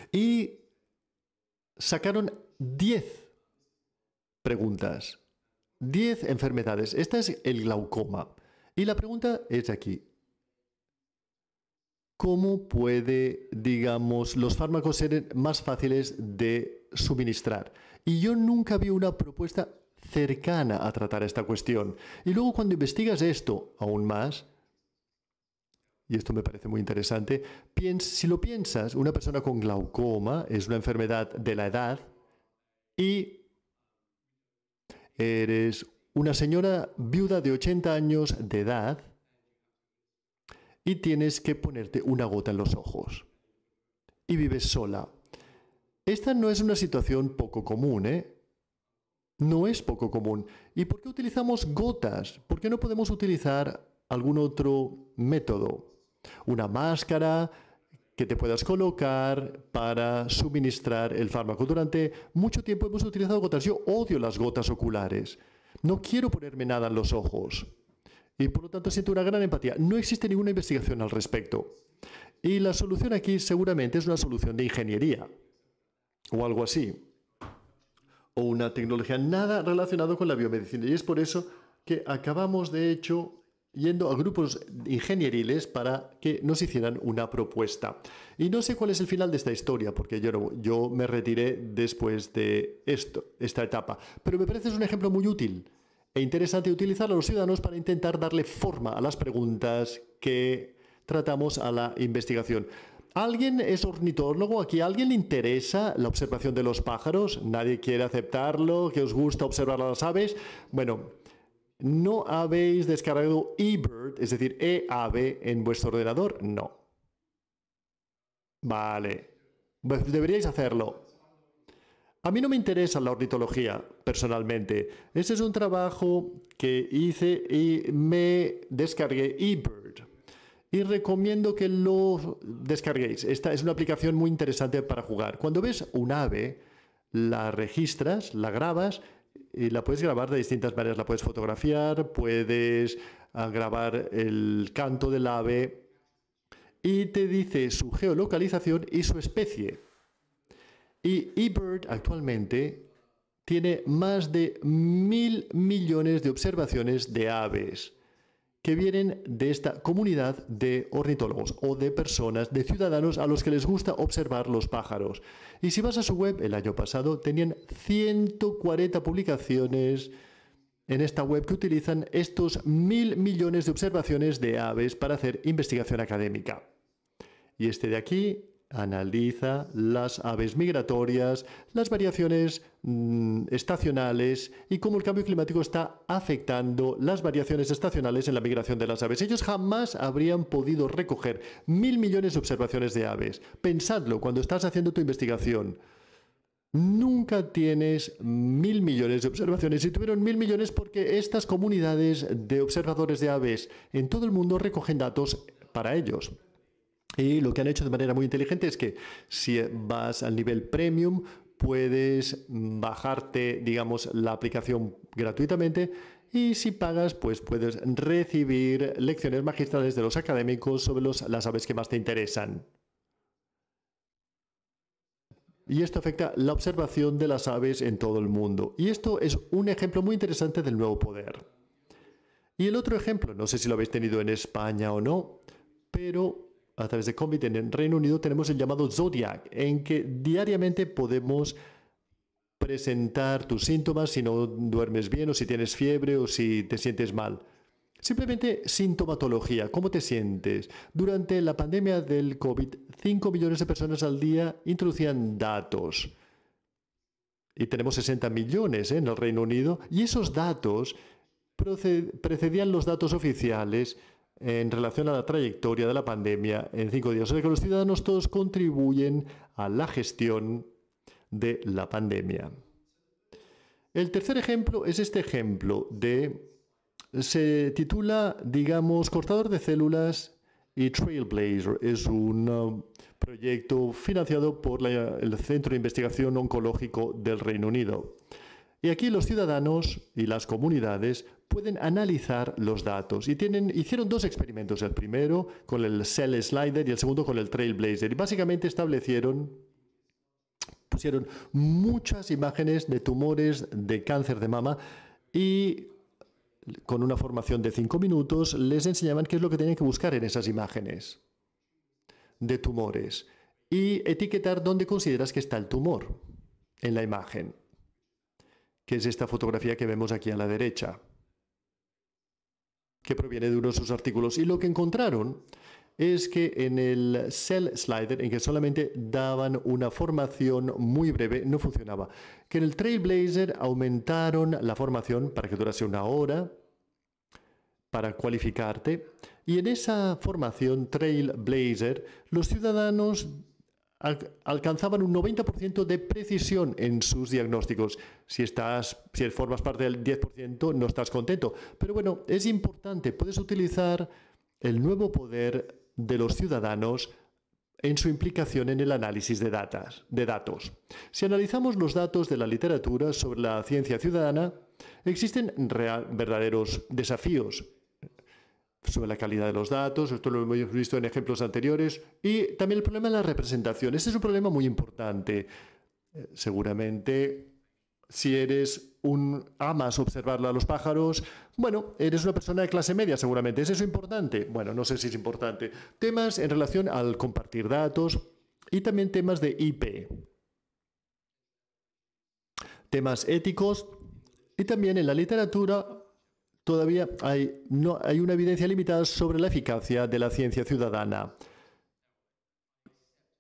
Speaker 4: Y sacaron 10 preguntas. 10 enfermedades. Esta es el glaucoma. Y la pregunta es aquí. ¿Cómo puede, digamos, los fármacos ser más fáciles de suministrar? Y yo nunca vi una propuesta cercana a tratar esta cuestión. Y luego cuando investigas esto aún más, y esto me parece muy interesante, si lo piensas, una persona con glaucoma es una enfermedad de la edad y eres una señora viuda de 80 años de edad y tienes que ponerte una gota en los ojos. Y vives sola. Esta no es una situación poco común, ¿eh? No es poco común. ¿Y por qué utilizamos gotas? ¿Por qué no podemos utilizar algún otro método. Una máscara que te puedas colocar para suministrar el fármaco. Durante mucho tiempo hemos utilizado gotas. Yo odio las gotas oculares. No quiero ponerme nada en los ojos. Y por lo tanto siento una gran empatía. No existe ninguna investigación al respecto. Y la solución aquí seguramente es una solución de ingeniería o algo así. O una tecnología nada relacionada con la biomedicina. Y es por eso que acabamos, de hecho, yendo a grupos ingenieriles para que nos hicieran una propuesta. Y no sé cuál es el final de esta historia, porque yo me retiré después de esta etapa. Pero me parece un ejemplo muy útil e interesante utilizar a los ciudadanos para intentar darle forma a las preguntas que tratamos a la investigación. ¿Alguien es ornitólogo aquí? ¿A alguien le interesa la observación de los pájaros? ¿Nadie quiere aceptarlo? ¿Que os gusta observar a las aves? Bueno, ¿no habéis descargado eBird, es decir, eAve, en vuestro ordenador? No. Vale. Pues deberíais hacerlo. A mí no me interesa la ornitología, personalmente. Ese es un trabajo que hice y me descargué eBird. Y recomiendo que lo descarguéis. Esta es una aplicación muy interesante para jugar. Cuando ves un ave, la registras, la grabas y la puedes grabar de distintas maneras. La puedes fotografiar, puedes grabar el canto del ave y te dice su geolocalización y su especie. Y eBird actualmente tiene más de 1.000 millones de observaciones de aves que vienen de esta comunidad de ornitólogos o de personas, de ciudadanos a los que les gusta observar los pájaros. Y si vas a su web, el año pasado tenían 140 publicaciones en esta web que utilizan estos 1.000 millones de observaciones de aves para hacer investigación académica. Y este de aquí analiza las aves migratorias, las variaciones estacionales y cómo el cambio climático está afectando las variaciones estacionales en la migración de las aves. Ellos jamás habrían podido recoger 1.000 millones de observaciones de aves. Pensadlo cuando estás haciendo tu investigación. Nunca tienes 1.000 millones de observaciones. Y tuvieron 1.000 millones porque estas comunidades de observadores de aves en todo el mundo recogen datos para ellos. Y lo que han hecho de manera muy inteligente es que si vas al nivel premium, puedes bajarte, digamos, la aplicación gratuitamente y si pagas, pues puedes recibir lecciones magistrales de los académicos sobre las aves que más te interesan. Y esto afecta la observación de las aves en todo el mundo. Y esto es un ejemplo muy interesante del nuevo poder. Y el otro ejemplo, no sé si lo habéis tenido en España o no, pero a través de COVID en el Reino Unido tenemos el llamado Zodiac, en que diariamente podemos presentar tus síntomas si no duermes bien o si tienes fiebre o si te sientes mal. Simplemente sintomatología, ¿cómo te sientes? Durante la pandemia del COVID, 5 millones de personas al día introducían datos. Y tenemos 60 millones en el Reino Unido. Y esos datos precedían los datos oficiales en relación a la trayectoria de la pandemia en 5 días. O sea que los ciudadanos todos contribuyen a la gestión de la pandemia. El tercer ejemplo es este ejemplo se titula, digamos, Cortador de Células y Trailblazer. Es un proyecto financiado por el Centro de Investigación Oncológico del Reino Unido. Y aquí los ciudadanos y las comunidades pueden analizar los datos. Y hicieron 2 experimentos. El primero con el Cell Slider y el segundo con el Trailblazer. Y básicamente pusieron muchas imágenes de tumores de cáncer de mama y con una formación de 5 minutos les enseñaban qué es lo que tenían que buscar en esas imágenes de tumores y etiquetar dónde consideras que está el tumor en la imagen, que es esta fotografía que vemos aquí a la derecha, que proviene de uno de sus artículos. Y lo que encontraron es que en el Cell Slider, en que solamente daban una formación muy breve, no funcionaba. Que en el Trailblazer aumentaron la formación para que durase 1 hora, para cualificarte. Y en esa formación Trailblazer, los ciudadanos alcanzaban un 90% de precisión en sus diagnósticos. Si formas parte del 10%, no estás contento. Pero bueno, es importante. Puedes utilizar el nuevo poder de los ciudadanos en su implicación en el análisis de datos. Si analizamos los datos de la literatura sobre la ciencia ciudadana, existen verdaderos desafíos sobre la calidad de los datos. Esto lo hemos visto en ejemplos anteriores. Y también el problema de la representación. Este es un problema muy importante. Seguramente, si amas observar a los pájaros, bueno, eres una persona de clase media seguramente. ¿Es eso importante? Bueno, no sé si es importante. Temas en relación al compartir datos y también temas de IP. Temas éticos y también en la literatura todavía hay una evidencia limitada sobre la eficacia de la ciencia ciudadana.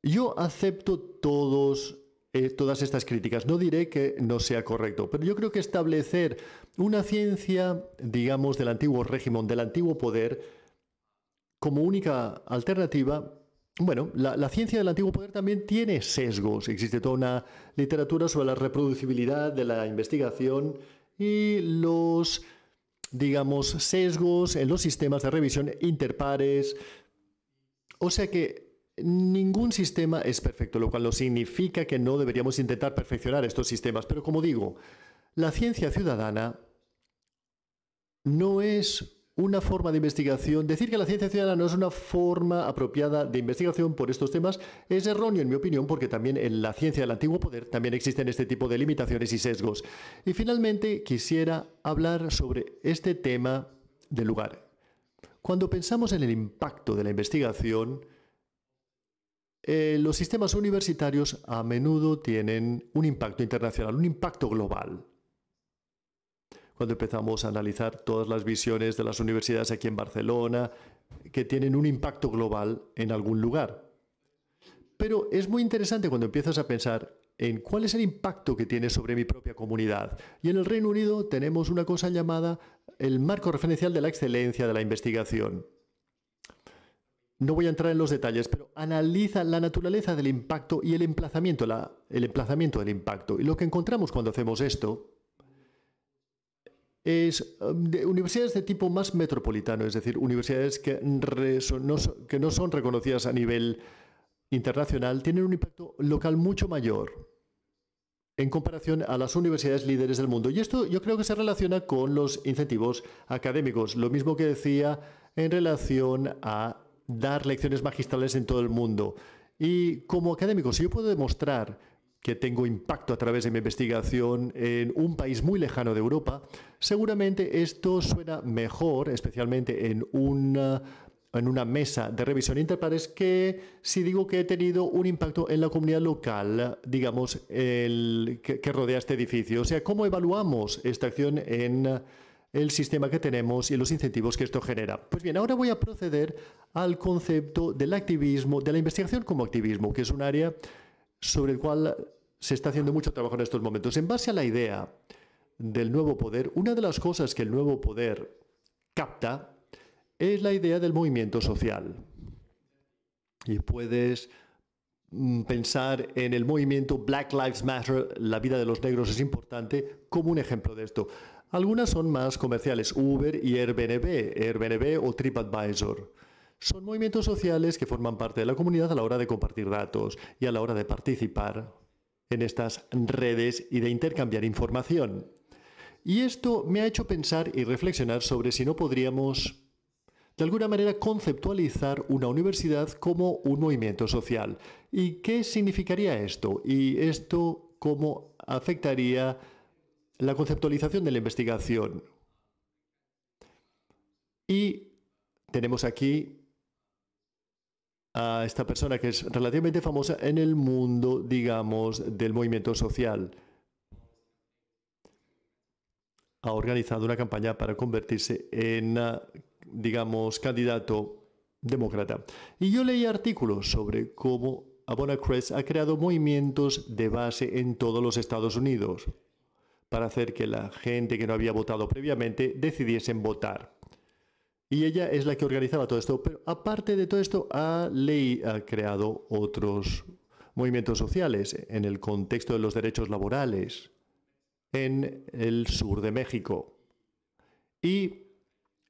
Speaker 4: Yo acepto todas estas críticas. No diré que no sea correcto, pero yo creo que establecer una ciencia, digamos, del antiguo régimen, del antiguo poder, como única alternativa, bueno, la ciencia del antiguo poder también tiene sesgos. Existe toda una literatura sobre la reproducibilidad de la investigación y los, digamos, sesgos en los sistemas de revisión interpares. O sea que ningún sistema es perfecto, lo cual no significa que no deberíamos intentar perfeccionar estos sistemas. Pero como digo, la ciencia ciudadana no es una forma de investigación. Decir que la ciencia ciudadana no es una forma apropiada de investigación por estos temas es erróneo, en mi opinión, porque también en la ciencia del antiguo poder también existen este tipo de limitaciones y sesgos. Y finalmente quisiera hablar sobre este tema del lugar. Cuando pensamos en el impacto de la investigación, los sistemas universitarios a menudo tienen un impacto internacional, un impacto global. Cuando empezamos a analizar todas las visiones de las universidades aquí en Barcelona, que tienen un impacto global en algún lugar. Pero es muy interesante cuando empiezas a pensar en cuál es el impacto que tiene sobre mi propia comunidad. Y en el Reino Unido tenemos una cosa llamada el marco referencial de la excelencia de la investigación. No voy a entrar en los detalles, pero analiza la naturaleza del impacto y el emplazamiento del impacto. Y lo que encontramos cuando hacemos esto es universidades de tipo más metropolitano, es decir, universidades que no son reconocidas a nivel internacional, tienen un impacto local mucho mayor en comparación a las universidades líderes del mundo. Y esto yo creo que se relaciona con los incentivos académicos, lo mismo que decía en relación a dar lecciones magistrales en todo el mundo. Y como académico, si yo puedo demostrar que tengo impacto a través de mi investigación en un país muy lejano de Europa, seguramente esto suena mejor, especialmente en una mesa de revisión interpares, que si digo que he tenido un impacto en la comunidad local, digamos, que rodea este edificio. O sea, ¿cómo evaluamos esta acción en el sistema que tenemos y los incentivos que esto genera? Pues bien, ahora voy a proceder al concepto del activismo, de la investigación como activismo, que es un área sobre el cual se está haciendo mucho trabajo en estos momentos. En base a la idea del nuevo poder, una de las cosas que el nuevo poder capta es la idea del movimiento social. Y puedes pensar en el movimiento Black Lives Matter, la vida de los negros es importante, como un ejemplo de esto. Algunas son más comerciales, Uber y Airbnb o TripAdvisor. Son movimientos sociales que forman parte de la comunidad a la hora de compartir datos y a la hora de participar en estas redes y de intercambiar información. Y esto me ha hecho pensar y reflexionar sobre si no podríamos, de alguna manera, conceptualizar una universidad como un movimiento social. ¿Y qué significaría esto? ¿Y esto cómo afectaría la conceptualización de la investigación? Y tenemos aquí a esta persona que es relativamente famosa en el mundo, digamos, del movimiento social. Ha organizado una campaña para convertirse en, digamos, candidato demócrata. Y yo leí artículos sobre cómo Abona Crest ha creado movimientos de base en todos los Estados Unidos para hacer que la gente que no había votado previamente decidiesen votar. Y ella es la que organizaba todo esto. Pero aparte de todo esto, ha creado otros movimientos sociales en el contexto de los derechos laborales en el sur de México. Y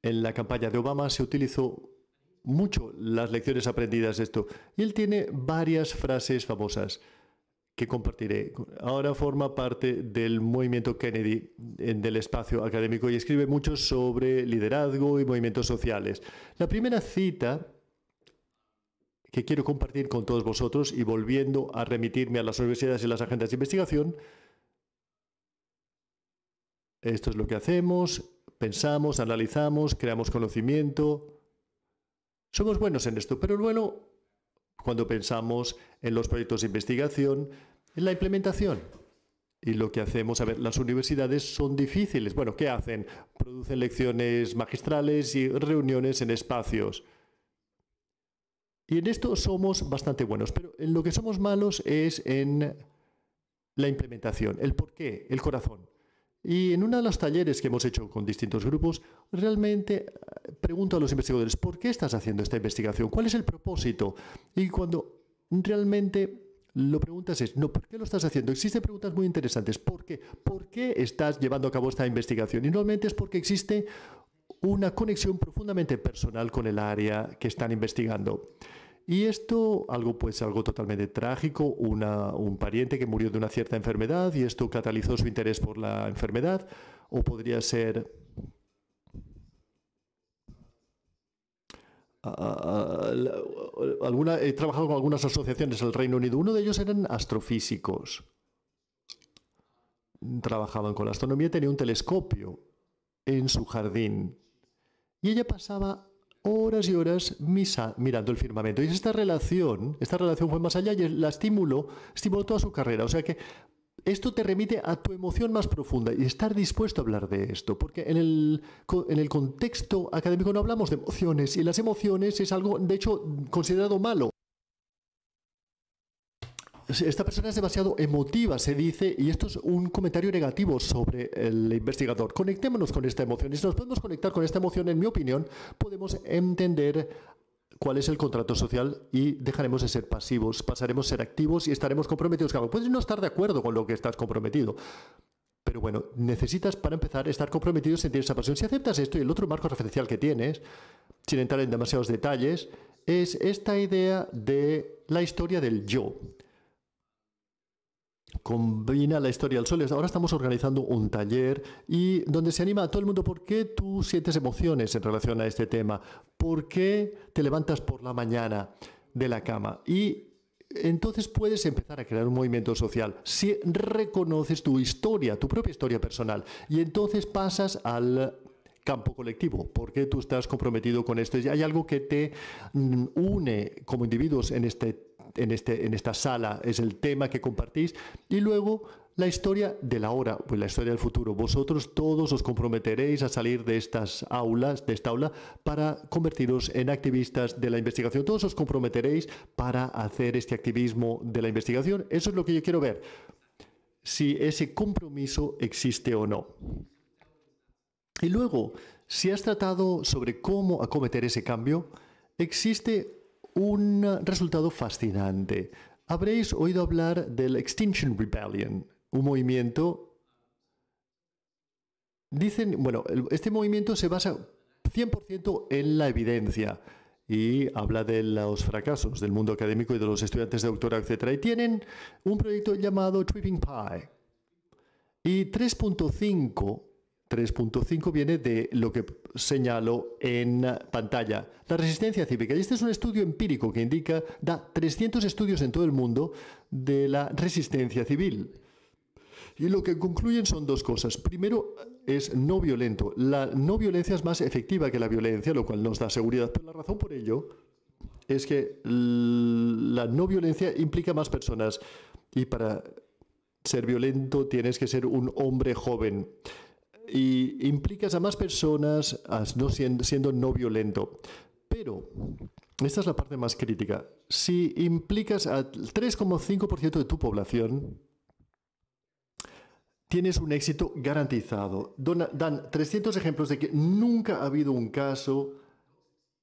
Speaker 4: en la campaña de Obama se utilizó mucho las lecciones aprendidas de esto. Y él tiene varias frases famosas que compartiré. Ahora forma parte del movimiento Kennedy del espacio académico y escribe mucho sobre liderazgo y movimientos sociales. La primera cita que quiero compartir con todos vosotros, y volviendo a remitirme a las universidades y las agendas de investigación, esto es lo que hacemos, pensamos, analizamos, creamos conocimiento. Somos buenos en esto, pero luego, cuando pensamos en los proyectos de investigación, en la implementación. Y lo que hacemos, a ver, las universidades son difíciles. Bueno, ¿qué hacen? Producen lecciones magistrales y reuniones en espacios. Y en esto somos bastante buenos, pero en lo que somos malos es en la implementación, el porqué, el corazón. Y en uno de los talleres que hemos hecho con distintos grupos, realmente pregunto a los investigadores, ¿por qué estás haciendo esta investigación? ¿Cuál es el propósito? Y cuando realmente lo preguntas es, no, ¿por qué lo estás haciendo? Existen preguntas muy interesantes. ¿Por qué? ¿Por qué estás llevando a cabo esta investigación? Y normalmente es porque existe una conexión profundamente personal con el área que están investigando. Y esto, algo totalmente trágico, un pariente que murió de una cierta enfermedad y esto catalizó su interés por la enfermedad, o podría ser he trabajado con algunas asociaciones del Reino Unido. Uno de ellos eran astrofísicos. Trabajaban con la astronomía y tenía un telescopio en su jardín. Y ella pasaba horas y horas mirando el firmamento. Y esta relación fue más allá y la estimuló toda su carrera. O sea que esto te remite a tu emoción más profunda y estar dispuesto a hablar de esto. Porque en el contexto académico no hablamos de emociones y las emociones es algo, de hecho, considerado malo. Esta persona es demasiado emotiva, se dice, y esto es un comentario negativo sobre el investigador. Conectémonos con esta emoción. Y si nos podemos conectar con esta emoción, en mi opinión, podemos entender cuál es el contrato social y dejaremos de ser pasivos, pasaremos a ser activos y estaremos comprometidos. Claro, puedes no estar de acuerdo con lo que estás comprometido, pero bueno, necesitas para empezar estar comprometido y sentir esa pasión. Si aceptas esto y el otro marco referencial que tienes, sin entrar en demasiados detalles, es esta idea de la historia del yo. Combina la historia del sol. Ahora estamos organizando un taller y donde se anima a todo el mundo. ¿Por qué tú sientes emociones en relación a este tema? ¿Por qué te levantas por la mañana de la cama? Y entonces puedes empezar a crear un movimiento social si reconoces tu historia, tu propia historia personal. Y entonces pasas al campo colectivo, porque tú estás comprometido con esto. Y hay algo que te une como individuos en esta sala, es el tema que compartís, y luego la historia de la hora, pues la historia del futuro. Vosotros todos os comprometeréis a salir de esta aula, para convertiros en activistas de la investigación. Todos os comprometeréis para hacer este activismo de la investigación. Eso es lo que yo quiero ver, si ese compromiso existe o no. Y luego, si has tratado sobre cómo acometer ese cambio, existe un resultado fascinante. Habréis oído hablar del Extinction Rebellion, un movimiento. Dicen, bueno, este movimiento se basa 100% en la evidencia y habla de los fracasos del mundo académico y de los estudiantes de doctorado, etc. Y tienen un proyecto llamado Tripping Pi. Y 3.5 viene de lo que señalo en pantalla, la resistencia cívica. Y este es un estudio empírico que da 300 estudios en todo el mundo de la resistencia civil. Y lo que concluyen son dos cosas. Primero, es no violento. La no violencia es más efectiva que la violencia, lo cual nos da seguridad. Pero la razón por ello es que la no violencia implica más personas. Y para ser violento tienes que ser un hombre joven. Y implicas a más personas siendo no violento. Pero esta es la parte más crítica. Si implicas al 3,5% de tu población, tienes un éxito garantizado. Dan 300 ejemplos de que nunca ha habido un caso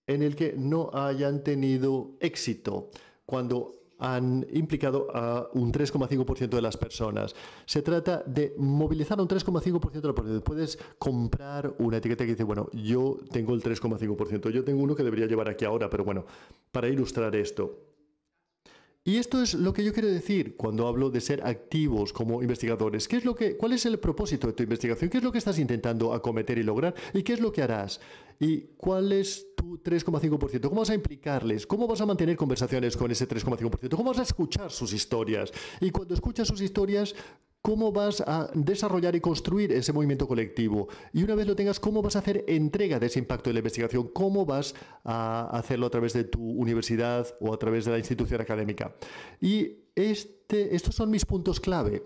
Speaker 4: en el que no hayan tenido éxito. Cuando han implicado a un 3,5% de las personas. Se trata de movilizar a un 3,5% de la población. Puedes comprar una etiqueta que dice, bueno, yo tengo el 3,5%, yo tengo uno que debería llevar aquí ahora, pero bueno, para ilustrar esto. Y esto es lo que yo quiero decir cuando hablo de ser activos como investigadores. ¿Cuál es el propósito de tu investigación? ¿Qué es lo que estás intentando acometer y lograr? ¿Y qué es lo que harás? ¿Y cuál es tu 3,5%? ¿Cómo vas a implicarles? ¿Cómo vas a mantener conversaciones con ese 3,5%? ¿Cómo vas a escuchar sus historias? Y cuando escuchas sus historias, ¿cómo vas a desarrollar y construir ese movimiento colectivo? Y una vez lo tengas, ¿cómo vas a hacer entrega de ese impacto de la investigación? ¿Cómo vas a hacerlo a través de tu universidad o a través de la institución académica? Y estos son mis puntos clave.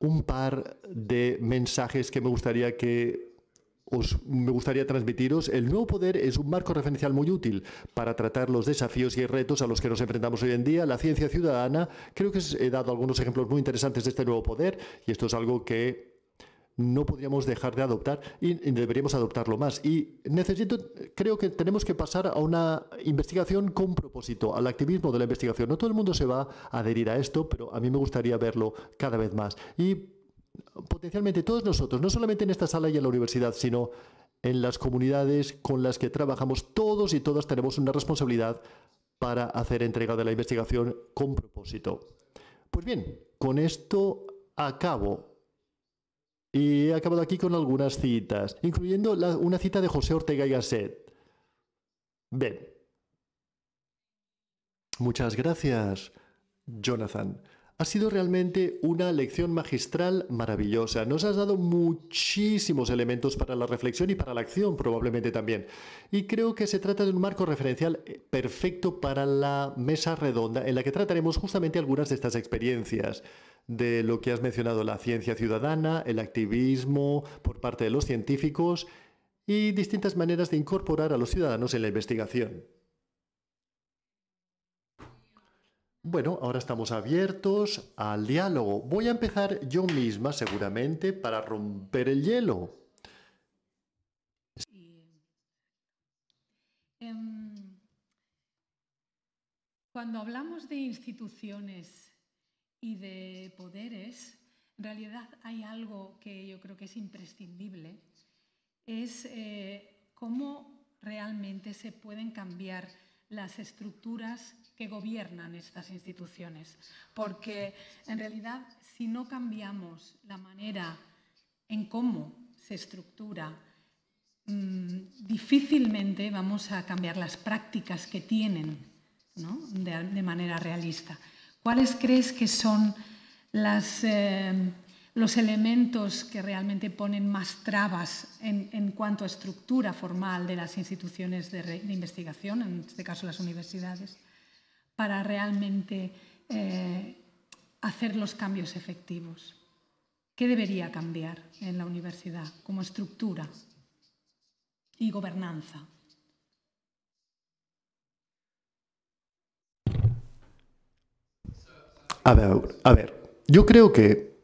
Speaker 4: Un par de mensajes que me gustaría transmitiros. El nuevo poder es un marco referencial muy útil para tratar los desafíos y retos a los que nos enfrentamos hoy en día. La ciencia ciudadana, creo que he dado algunos ejemplos muy interesantes de este nuevo poder y esto es algo que no podríamos dejar de adoptar y deberíamos adoptarlo más. Y creo que tenemos que pasar a una investigación con propósito, al activismo de la investigación. No todo el mundo se va a adherir a esto, pero a mí me gustaría verlo cada vez más. Y potencialmente todos nosotros, no solamente en esta sala y en la universidad, sino en las comunidades con las que trabajamos, todos y todas tenemos una responsabilidad para hacer entrega de la investigación con propósito. Pues bien, con esto acabo. Y he acabado aquí con algunas citas, incluyendo una cita de José Ortega y Gasset. Bien. Muchas gracias, Jonathan. Ha sido realmente una lección magistral maravillosa. Nos has dado muchísimos elementos para la reflexión y para la acción, probablemente también. Y creo que se trata de un marco referencial perfecto para la mesa redonda en la que trataremos justamente algunas de estas experiencias de lo que has mencionado, la ciencia ciudadana, el activismo por parte de los científicos y distintas maneras de incorporar a los ciudadanos en la investigación. Bueno, ahora estamos abiertos al diálogo. Voy a empezar yo misma, seguramente, para romper el hielo.
Speaker 2: Cuando hablamos de instituciones y de poderes, en realidad hay algo que yo creo que es imprescindible, es cómo realmente se pueden cambiar las estructuras que gobiernan estas instituciones. Porque en realidad, si no cambiamos la manera en cómo se estructura, difícilmente vamos a cambiar las prácticas que tienen, ¿no? de manera realista. ¿Cuáles crees que son los elementos que realmente ponen más trabas en cuanto a estructura formal de las instituciones de investigación, en este caso las universidades, para realmente hacer los cambios efectivos? ¿Qué debería cambiar en la universidad como estructura y gobernanza?
Speaker 4: A ver, yo creo que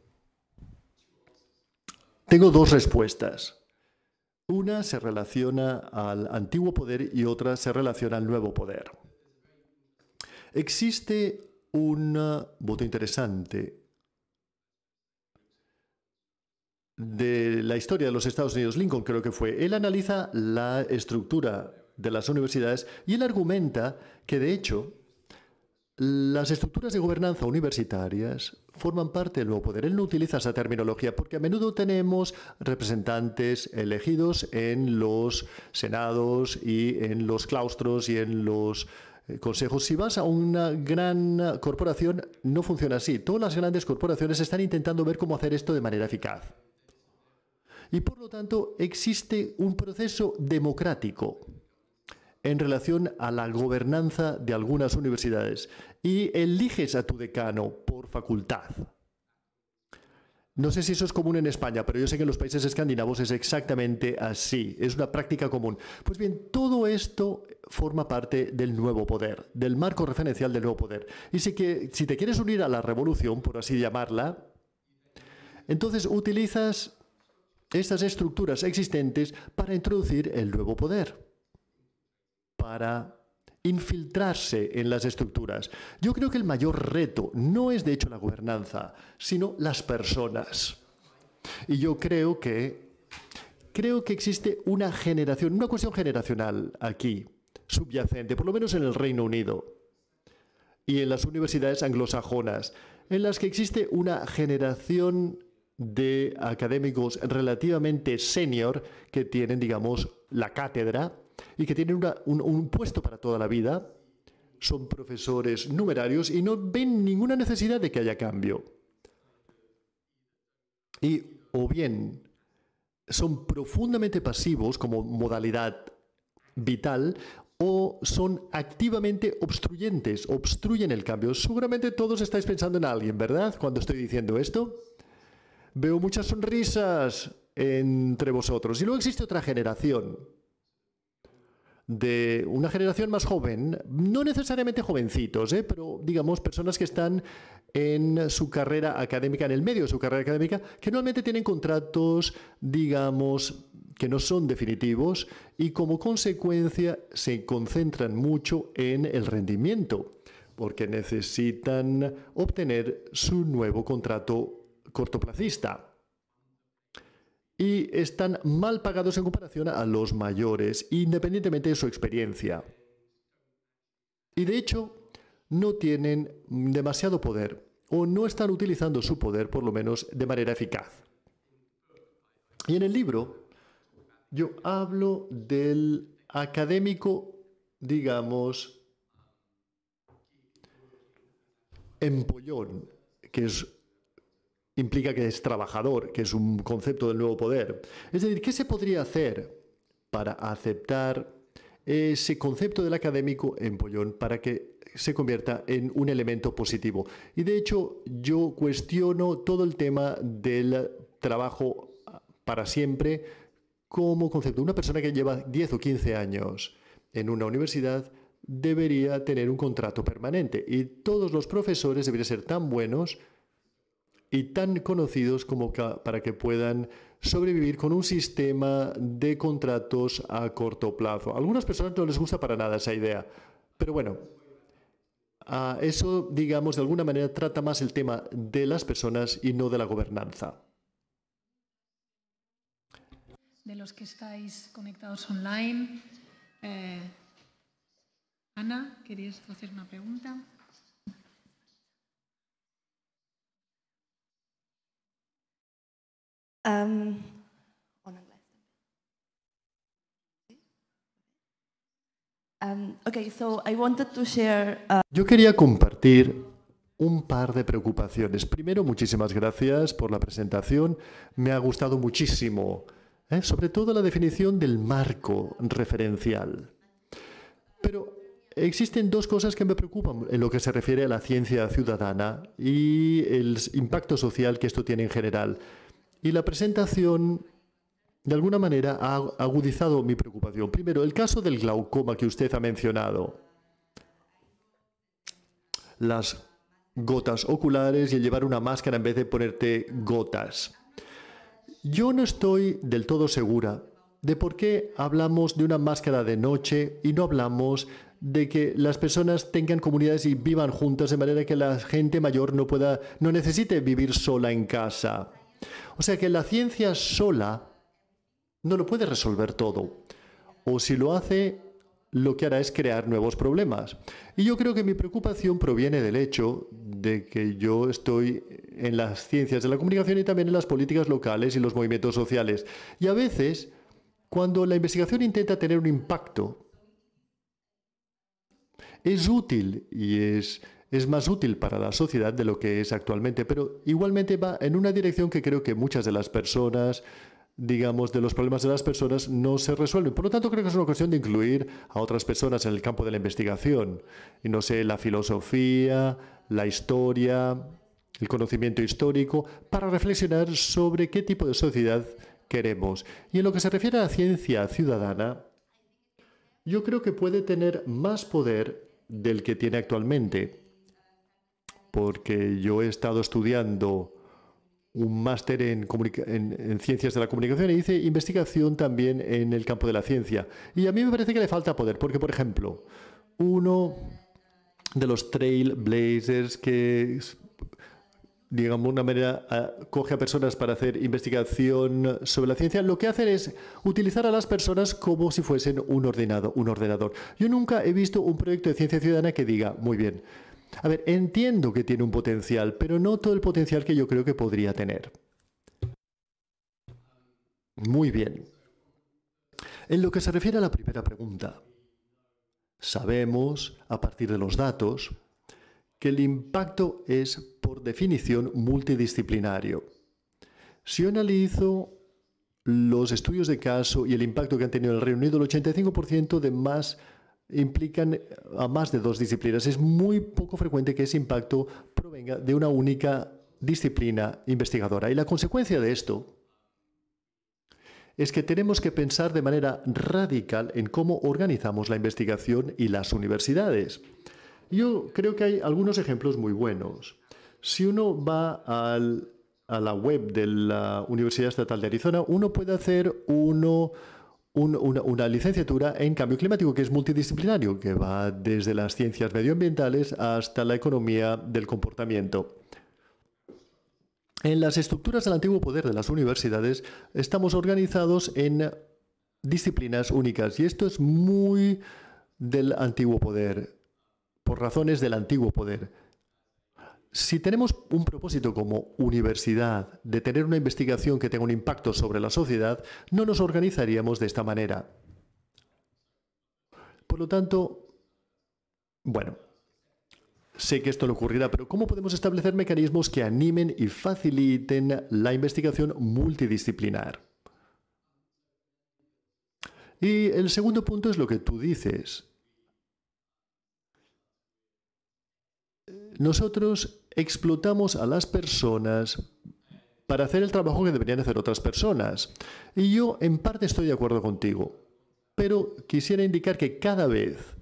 Speaker 4: tengo dos respuestas. Una se relaciona al antiguo poder y otra se relaciona al nuevo poder. Existe un voto interesante de la historia de los Estados Unidos, Lincoln creo que fue. Él analiza la estructura de las universidades y él argumenta que, de hecho, las estructuras de gobernanza universitarias forman parte del nuevo poder. Él no utiliza esa terminología porque a menudo tenemos representantes elegidos en los senados y en los claustros y en los consejos. Si vas a una gran corporación, no funciona así. Todas las grandes corporaciones están intentando ver cómo hacer esto de manera eficaz. Y por lo tanto, existe un proceso democrático en relación a la gobernanza de algunas universidades y eliges a tu decano por facultad. No sé si eso es común en España, pero yo sé que en los países escandinavos es exactamente así, es una práctica común. Pues bien, todo esto forma parte del nuevo poder, del marco referencial del nuevo poder. Y si te quieres unir a la revolución, por así llamarla, entonces utilizas estas estructuras existentes para introducir el nuevo poder, para infiltrarse en las estructuras. Yo creo que el mayor reto no es de hecho la gobernanza, sino las personas. Y yo creo que existe una generación, una cuestión generacional aquí, subyacente, por lo menos en el Reino Unido y en las universidades anglosajonas, en las que existe una generación de académicos relativamente senior que tienen, digamos, la cátedra y que tienen un puesto para toda la vida, son profesores numerarios y no ven ninguna necesidad de que haya cambio. Y o bien son profundamente pasivos como modalidad vital o son activamente obstruyentes, obstruyen el cambio. Seguramente todos estáis pensando en alguien, ¿verdad? Cuando estoy diciendo esto. Veo muchas sonrisas entre vosotros. Y luego existe otra generación, de una generación más joven, no necesariamente jovencitos, pero digamos personas que están en su carrera académica, en el medio de su carrera académica, que normalmente tienen contratos, digamos, que no son definitivos y como consecuencia se concentran mucho en el rendimiento, porque necesitan obtener su nuevo contrato cortoplacista. Y están mal pagados en comparación a los mayores, independientemente de su experiencia. Y de hecho, no tienen demasiado poder o no están utilizando su poder, por lo menos, de manera eficaz. Y en el libro, yo hablo del académico, digamos, empollón, que implica que es trabajador, que es un concepto del nuevo poder. Es decir, ¿qué se podría hacer para aceptar ese concepto del académico empollón para que se convierta en un elemento positivo? Y de hecho, yo cuestiono todo el tema del trabajo para siempre como concepto. Una persona que lleva 10 o 15 años en una universidad debería tener un contrato permanente y todos los profesores deberían ser tan buenos y tan conocidos como para que puedan sobrevivir con un sistema de contratos a corto plazo. A algunas personas no les gusta para nada esa idea, pero bueno, eso, digamos, de alguna manera trata más el tema de las personas y no de la gobernanza.
Speaker 2: De los que estáis conectados online, Ana, ¿querías hacer una pregunta?
Speaker 4: Yo quería compartir un par de preocupaciones. Primero, muchísimas gracias por la presentación. Me ha gustado muchísimo, sobre todo la definición del marco referencial. Pero existen dos cosas que me preocupan en lo que se refiere a la ciencia ciudadana y el impacto social que esto tiene en general. Y la presentación, de alguna manera, ha agudizado mi preocupación. Primero, el caso del glaucoma que usted ha mencionado. Las gotas oculares y el llevar una máscara en vez de ponerte gotas. Yo no estoy del todo segura de por qué hablamos de una máscara de noche y no hablamos de que las personas tengan comunidades y vivan juntas de manera que la gente mayor no necesite vivir sola en casa. O sea que la ciencia sola no lo puede resolver todo. O si lo hace, lo que hará es crear nuevos problemas. Y yo creo que mi preocupación proviene del hecho de que yo estoy en las ciencias de la comunicación y también en las políticas locales y los movimientos sociales. Y a veces, cuando la investigación intenta tener un impacto, es útil y es más útil para la sociedad de lo que es actualmente, pero igualmente va en una dirección que creo que muchas de las personas, digamos, de los problemas de las personas no se resuelven. Por lo tanto, creo que es una cuestión de incluir a otras personas en el campo de la investigación. Y no sé, la filosofía, la historia, el conocimiento histórico, para reflexionar sobre qué tipo de sociedad queremos. Y en lo que se refiere a la ciencia ciudadana, yo creo que puede tener más poder del que tiene actualmente. Porque yo he estado estudiando un máster en ciencias de la comunicación e hice investigación también en el campo de la ciencia. Y a mí me parece que le falta poder, porque, por ejemplo, uno de los trailblazers que, digamos, de una manera coge a personas para hacer investigación sobre la ciencia. Lo que hacen es utilizar a las personas como si fuesen un ordenador. Yo nunca he visto un proyecto de ciencia ciudadana que diga, muy bien, a ver, entiendo que tiene un potencial, pero no todo el potencial que yo creo que podría tener. Muy bien. En lo que se refiere a la primera pregunta, sabemos, a partir de los datos, que el impacto es, por definición, multidisciplinario. Si yo analizo los estudios de caso y el impacto que han tenido en el Reino Unido, el 85% de más implican a más de dos disciplinas. Es muy poco frecuente que ese impacto provenga de una única disciplina investigadora. Y la consecuencia de esto es que tenemos que pensar de manera radical en cómo organizamos la investigación y las universidades. Yo creo que hay algunos ejemplos muy buenos. Si uno va a la web de la Universidad Estatal de Arizona, uno puede hacer una licenciatura en cambio climático que es multidisciplinario, que va desde las ciencias medioambientales hasta la economía del comportamiento. En las estructuras del antiguo poder de las universidades estamos organizados en disciplinas únicas y esto es muy del antiguo poder, por razones del antiguo poder. Si tenemos un propósito como universidad de tener una investigación que tenga un impacto sobre la sociedad, no nos organizaríamos de esta manera. Por lo tanto, bueno, sé que esto no ocurrirá, pero ¿cómo podemos establecer mecanismos que animen y faciliten la investigación multidisciplinar? Y el segundo punto es lo que tú dices. Nosotros explotamos a las personas para hacer el trabajo que deberían hacer otras personas. Y yo en parte estoy de acuerdo contigo, pero quisiera indicar que cada vez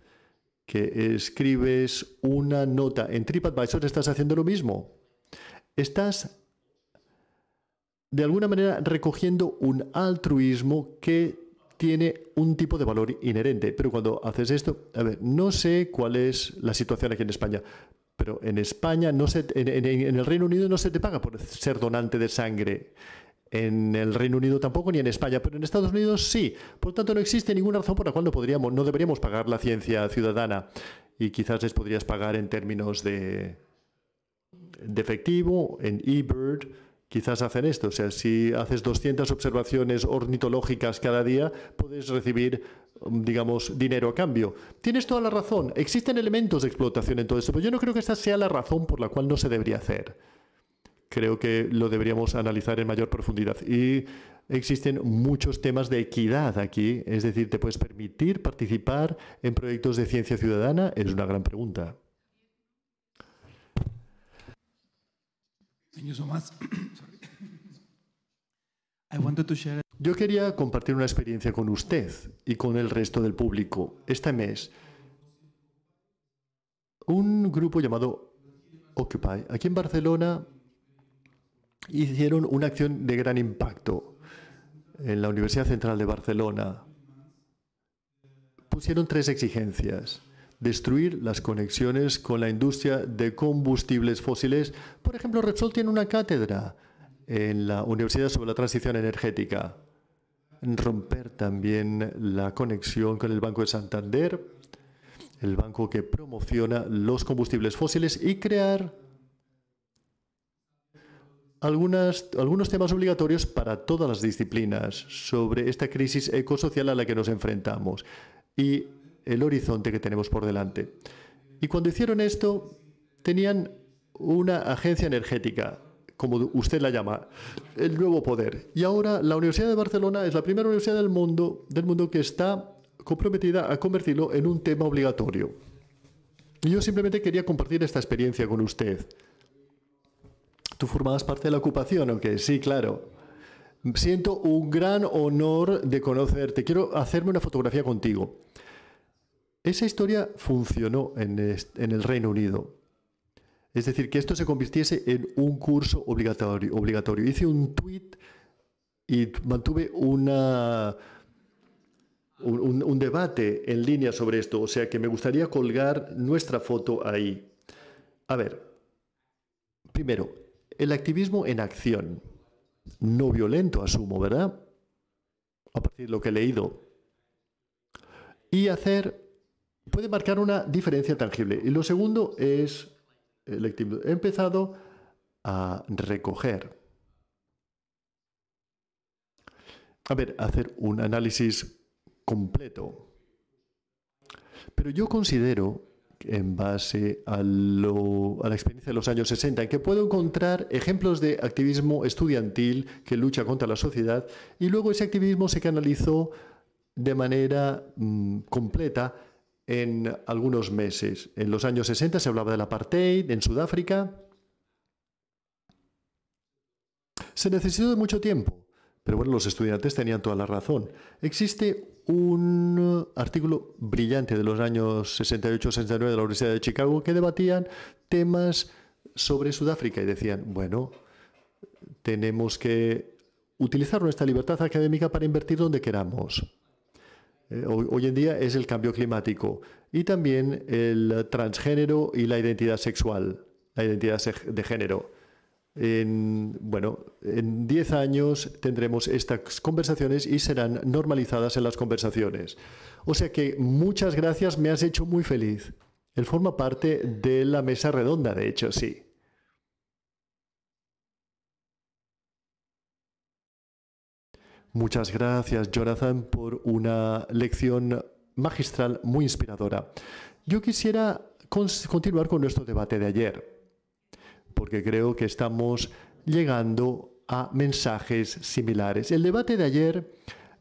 Speaker 4: que escribes una nota en TripAdvisor estás haciendo lo mismo. Estás de alguna manera recogiendo un altruismo que tiene un tipo de valor inherente. Pero cuando haces esto, a ver, no sé cuál es la situación aquí en España, pero en España, en el Reino Unido no se te paga por ser donante de sangre. En el Reino Unido tampoco, ni en España, pero en Estados Unidos sí. Por lo tanto, no existe ninguna razón por la cual no deberíamos pagar la ciencia ciudadana. Y quizás les podrías pagar en términos de efectivo, en eBird. Quizás hacen esto. O sea, si haces 200 observaciones ornitológicas cada día, puedes recibir, digamos, dinero a cambio. Tienes toda la razón. Existen elementos de explotación en todo esto, pero yo no creo que esta sea la razón por la cual no se debería hacer. Creo que lo deberíamos analizar en mayor profundidad. Y existen muchos temas de equidad aquí. Es decir, ¿te puedes permitir participar en proyectos de ciencia ciudadana? Es una gran pregunta.
Speaker 5: Thank you so much. I wanted to share.
Speaker 4: Yo quería compartir una experiencia con usted y con el resto del público. Este mes, un grupo llamado Occupy, aquí en Barcelona, hicieron una acción de gran impacto en la Universidad Central de Barcelona. Pusieron 3 exigencias. Destruir las conexiones con la industria de combustibles fósiles. Por ejemplo, Repsol tiene una cátedra en la Universidad sobre la transición energética. Romper también la conexión con el Banco de Santander, el banco que promociona los combustibles fósiles, y crear algunos temas obligatorios para todas las disciplinas sobre esta crisis ecosocial a la que nos enfrentamos y el horizonte que tenemos por delante. Y cuando hicieron esto, tenían una agencia energética, como usted la llama, el nuevo poder. Y ahora la Universidad de Barcelona es la primera universidad del mundo que está comprometida a convertirlo en un tema obligatorio. Y yo simplemente quería compartir esta experiencia con usted. ¿Tú formabas parte de la ocupación o qué? Sí, claro. Siento un gran honor de conocerte. Quiero hacerme una fotografía contigo. Esa historia funcionó en el Reino Unido. Es decir, que esto se convirtiese en un curso obligatorio. Hice un tweet y mantuve una un debate en línea sobre esto, o sea que me gustaría colgar nuestra foto ahí. A ver, primero, el activismo en acción, no violento, asumo, ¿verdad? A partir de lo que he leído. Y puede marcar una diferencia tangible. Y lo segundo es el activismo. He empezado a recoger. A ver, hacer un análisis completo. Pero yo considero, en base a la experiencia de los años 60, en que puedo encontrar ejemplos de activismo estudiantil que lucha contra la sociedad y luego ese activismo se canalizó de manera completa en algunos meses. En los años 60 se hablaba del apartheid en Sudáfrica. Se necesitó de mucho tiempo, pero bueno, los estudiantes tenían toda la razón. Existe un artículo brillante de los años 68-69 de la Universidad de Chicago que debatían temas sobre Sudáfrica y decían, bueno, tenemos que utilizar nuestra libertad académica para invertir donde queramos. Hoy en día es el cambio climático y también el transgénero y la identidad sexual, la identidad de género. En 10 años tendremos estas conversaciones y serán normalizadas en las conversaciones. O sea que muchas gracias, me has hecho muy feliz. Él forma parte de la mesa redonda, de hecho, sí. Muchas gracias, Jonathan, por una lección magistral muy inspiradora. Yo quisiera continuar con nuestro debate de ayer, porque creo que estamos llegando a mensajes similares. El debate de ayer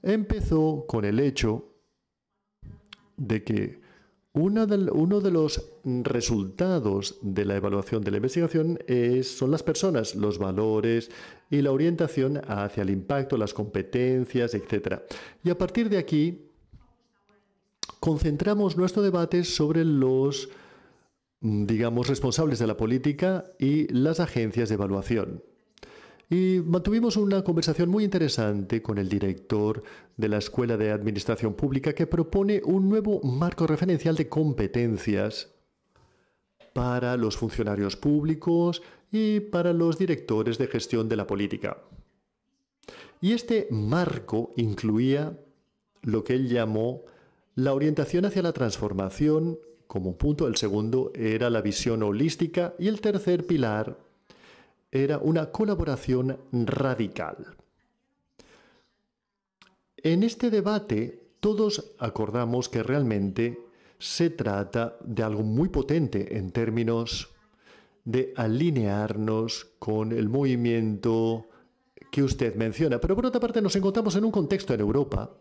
Speaker 4: empezó con el hecho de que uno de los resultados de la evaluación de la investigación son las personas, los valores y la orientación hacia el impacto, las competencias, etc. Y a partir de aquí, concentramos nuestro debate sobre los, digamos, responsables de la política y las agencias de evaluación. Y mantuvimos una conversación muy interesante con el director de la Escuela de Administración Pública que propone un nuevo marco referencial de competencias para los funcionarios públicos y para los directores de gestión de la política. Y este marco incluía lo que él llamó la orientación hacia la transformación como punto. El segundo era la visión holística y el tercer pilar era una colaboración radical. En este debate todos acordamos que realmente se trata de algo muy potente en términos de alinearnos con el movimiento que usted menciona. Pero por otra parte nos encontramos en un contexto en Europa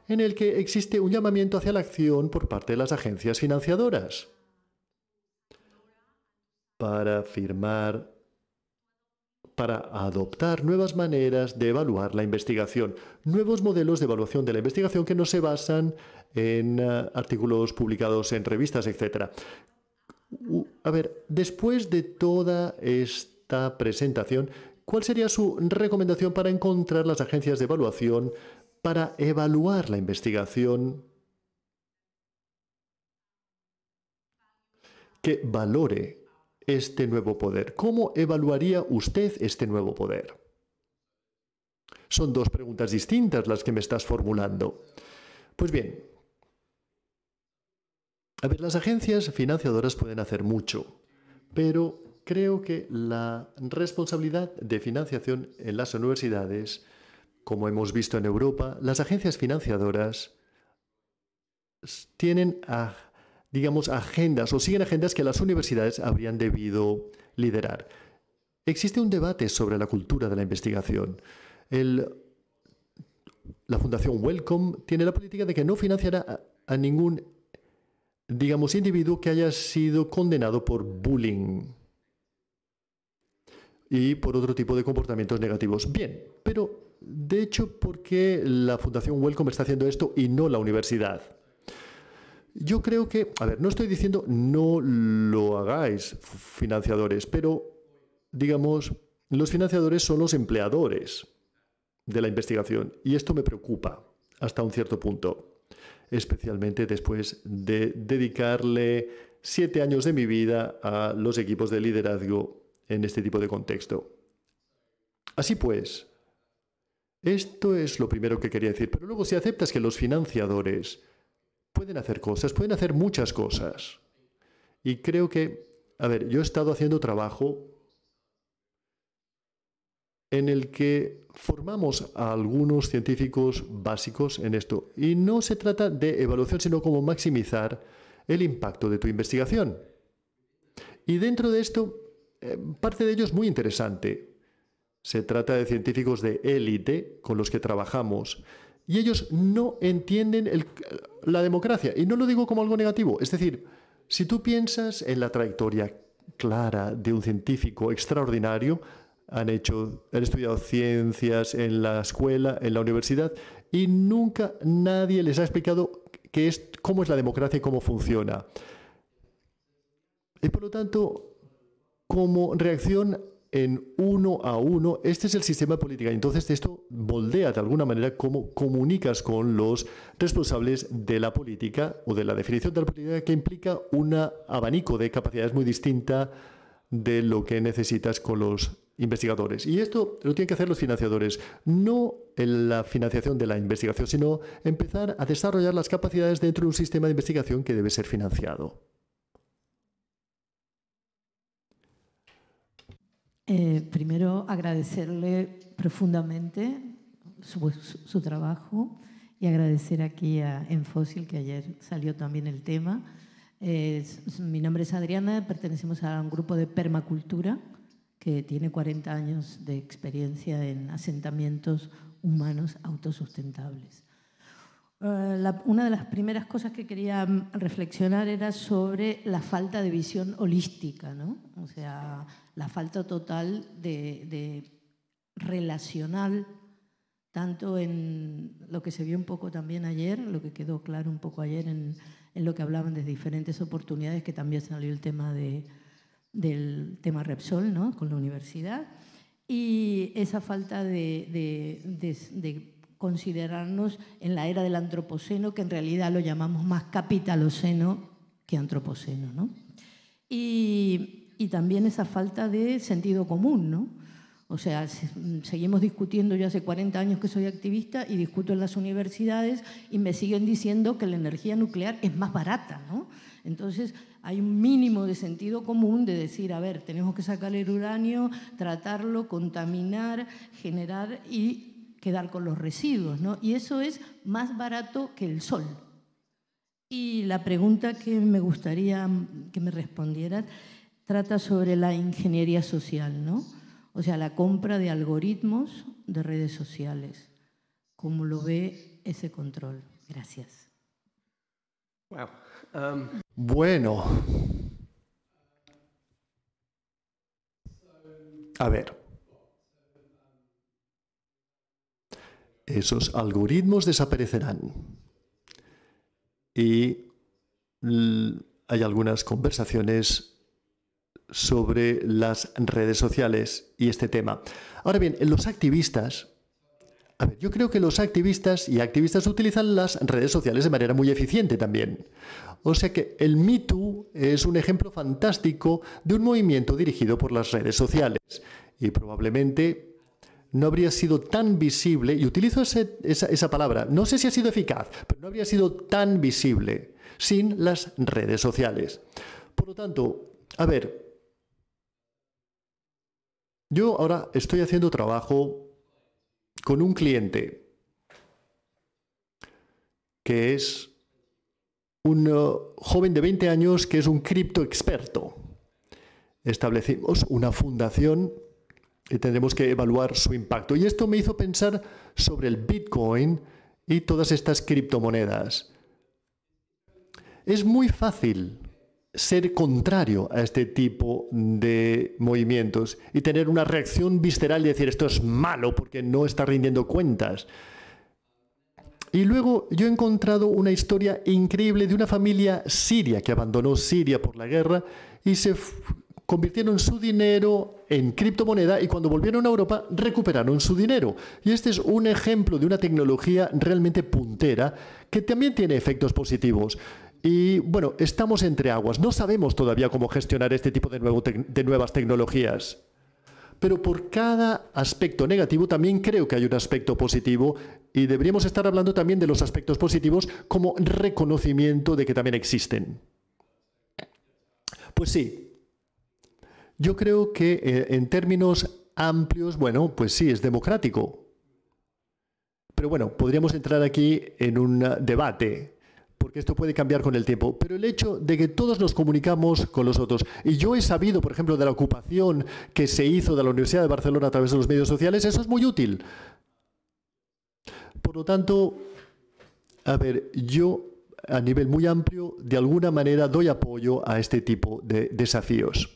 Speaker 4: en el que existe un llamamiento hacia la acción por parte de las agencias financiadoras para adoptar nuevas maneras de evaluar la investigación, nuevos modelos de evaluación de la investigación que no se basan en artículos publicados en revistas, etc. A ver, después de toda esta presentación, ¿cuál sería su recomendación para encontrar las agencias de evaluación para evaluar la investigación que valore este nuevo poder? ¿Cómo evaluaría usted este nuevo poder? Son dos preguntas distintas las que me estás formulando. Pues bien, a ver, las agencias financiadoras pueden hacer mucho, pero creo que la responsabilidad de financiación en las universidades, como hemos visto en Europa, las agencias financiadoras tienen digamos, agendas o siguen agendas que las universidades habrían debido liderar. Existe un debate sobre la cultura de la investigación. La Fundación Wellcome tiene la política de que no financiará a ningún, digamos, individuo que haya sido condenado por bullying y por otro tipo de comportamientos negativos. Bien, pero de hecho, ¿por qué la Fundación Wellcome está haciendo esto y no la universidad? Yo creo que, a ver, no estoy diciendo no lo hagáis, financiadores, pero, digamos, los financiadores son los empleadores de la investigación y esto me preocupa hasta un cierto punto. especialmente después de dedicarle 7 años de mi vida a los equipos de liderazgo en este tipo de contexto. Así pues, esto es lo primero que quería decir. Pero luego, si aceptas que los financiadores pueden hacer cosas, pueden hacer muchas cosas. Y creo que, yo he estado haciendo trabajo en el que formamos a algunos científicos básicos en esto. Y no se trata de evaluación, sino cómo maximizar el impacto de tu investigación. Y dentro de esto, parte de ello es muy interesante. Se trata de científicos de élite con los que trabajamos. Y ellos no entienden la democracia. Y no lo digo como algo negativo. Es decir, si tú piensas en la trayectoria clara de un científico extraordinario, han estudiado ciencias en la escuela, en la universidad, y nunca nadie les ha explicado cómo es la democracia y cómo funciona. Y por lo tanto, como reacción en 1 a 1, este es el sistema de política. Entonces, esto moldea de alguna manera cómo comunicas con los responsables de la política o de la definición de la política, que implica un abanico de capacidades muy distinta de lo que necesitas con los investigadores. Y esto lo tienen que hacer los financiadores, no en la financiación de la investigación, sino empezar a desarrollar las capacidades dentro de un sistema de investigación que debe ser financiado.
Speaker 5: Primero, agradecerle profundamente su trabajo y agradecer aquí a Enfósil, que ayer salió también el tema. Mi nombre es Adriana, pertenecemos a un grupo de permacultura que tiene 40 años de experiencia en asentamientos humanos autosustentables. Una de las primeras cosas que quería reflexionar era sobre la falta de visión holística, ¿no? O sea, la falta total de relacional, tanto en lo que se vio un poco también ayer, lo que quedó claro un poco ayer en lo que hablaban de diferentes oportunidades, que también salió el tema del tema Repsol, ¿no? Con la universidad, y esa falta de considerarnos en la era del antropoceno, que en realidad lo llamamos más capitaloceno que antropoceno, ¿no? Y también esa falta de sentido común, ¿no? O sea, seguimos discutiendo, yo hace 40 años que soy activista y discuto en las universidades y me siguen diciendo que la energía nuclear es más barata, ¿no? Entonces, hay un mínimo de sentido común de decir, a ver, tenemos que sacar el uranio, tratarlo, contaminar, generar y quedar con los residuos, ¿no? Y eso es más barato que el sol. Y la pregunta que me gustaría que me respondieran trata sobre la ingeniería social, ¿no? O sea, la compra de algoritmos de redes sociales. ¿Cómo lo ve ese control? Gracias.
Speaker 3: Wow.
Speaker 4: Bueno. A ver. Esos algoritmos desaparecerán. Y hay algunas conversaciones sobre las redes sociales y este tema. Ahora bien, los activistas, yo creo que los activistas y activistas utilizan las redes sociales de manera muy eficiente también. O sea que el Me Too es un ejemplo fantástico de un movimiento dirigido por las redes sociales y probablemente no habría sido tan visible, y utilizo esa palabra, no sé si ha sido eficaz, pero no habría sido tan visible sin las redes sociales. Por lo tanto, yo ahora estoy haciendo trabajo con un cliente que es un joven de 20 años que es un criptoexperto. Establecimos una fundación y tendremos que evaluar su impacto. Y esto me hizo pensar sobre el Bitcoin y todas estas criptomonedas. Es muy fácil ser contrario a este tipo de movimientos y tener una reacción visceral y decir esto es malo porque no está rindiendo cuentas. Y luego yo he encontrado una historia increíble de una familia siria que abandonó Siria por la guerra y se convirtieron su dinero en criptomoneda y cuando volvieron a Europa recuperaron su dinero. Y este es un ejemplo de una tecnología realmente puntera que también tiene efectos positivos. Y bueno, estamos entre aguas. No sabemos todavía cómo gestionar este tipo de nuevas tecnologías. Pero por cada aspecto negativo también creo que hay un aspecto positivo y deberíamos estar hablando también de los aspectos positivos como reconocimiento de que también existen. Pues sí. Yo creo que en términos amplios, bueno, pues sí, es democrático. Pero bueno, podríamos entrar aquí en un debate, porque esto puede cambiar con el tiempo. Pero el hecho de que todos nos comunicamos con los otros, y yo he sabido, por ejemplo, de la ocupación que se hizo de la Universidad de Barcelona a través de los medios sociales, eso es muy útil. Por lo tanto, a ver, yo a nivel muy amplio, de alguna manera doy apoyo a este tipo de desafíos.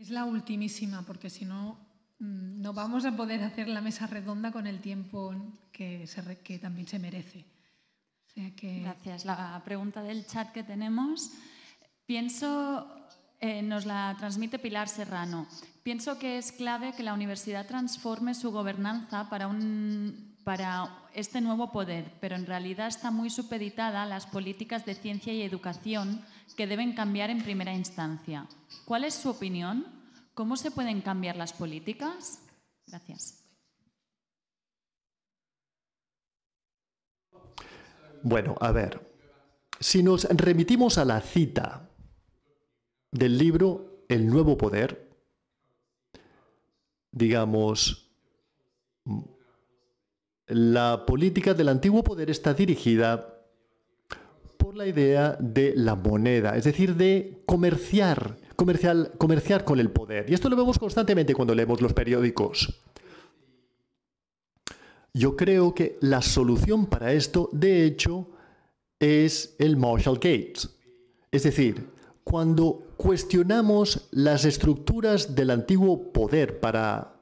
Speaker 2: Es la ultimísima, porque si no, no vamos a poder hacer la mesa redonda con el tiempo que también se merece. O sea que...
Speaker 1: Gracias. La pregunta del chat que tenemos, nos la transmite Pilar Serrano. Pienso que es clave que la universidad transforme su gobernanza para este nuevo poder, pero en realidad está muy supeditada a las políticas de ciencia y educación que deben cambiar en primera instancia. ¿Cuál es su opinión? ¿Cómo se pueden cambiar las políticas? Gracias.
Speaker 4: Bueno, a ver, si nos remitimos a la cita del libro El nuevo poder, digamos, la política del antiguo poder está dirigida por la idea de la moneda, es decir, de comerciar con el poder. Y esto lo vemos constantemente cuando leemos los periódicos. Yo creo que la solución para esto, de hecho, es el Marshallgate. Es decir, cuando cuestionamos las estructuras del antiguo poder para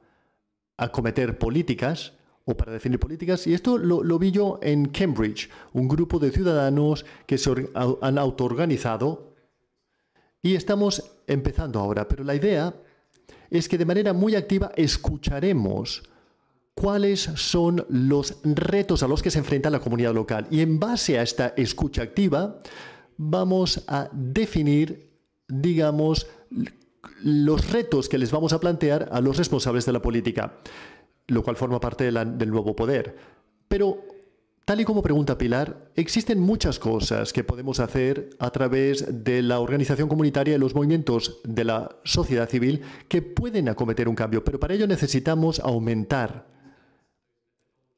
Speaker 4: acometer políticas, o para definir políticas, y esto lo vi yo en Cambridge, un grupo de ciudadanos que se han autoorganizado y estamos empezando ahora, pero la idea es que de manera muy activa escucharemos cuáles son los retos a los que se enfrenta la comunidad local y en base a esta escucha activa vamos a definir, digamos, los retos que les vamos a plantear a los responsables de la política, lo cual forma parte del nuevo poder. Pero, tal y como pregunta Pilar, existen muchas cosas que podemos hacer a través de la organización comunitaria y los movimientos de la sociedad civil que pueden acometer un cambio, pero para ello necesitamos aumentar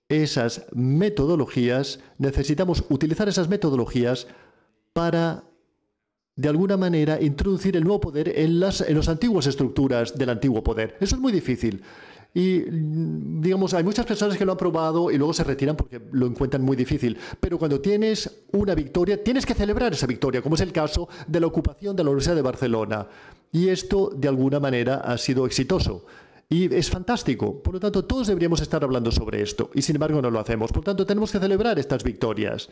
Speaker 4: esas metodologías, necesitamos utilizar esas metodologías para, de alguna manera, introducir el nuevo poder en las antiguas estructuras del antiguo poder. Eso es muy difícil. Y, digamos, hay muchas personas que lo han probado y luego se retiran porque lo encuentran muy difícil. Pero cuando tienes una victoria, tienes que celebrar esa victoria, como es el caso de la ocupación de la Universidad de Barcelona. Y esto, de alguna manera, ha sido exitoso. Y es fantástico. Por lo tanto, todos deberíamos estar hablando sobre esto. Y, sin embargo, no lo hacemos. Por lo tanto, tenemos que celebrar estas victorias.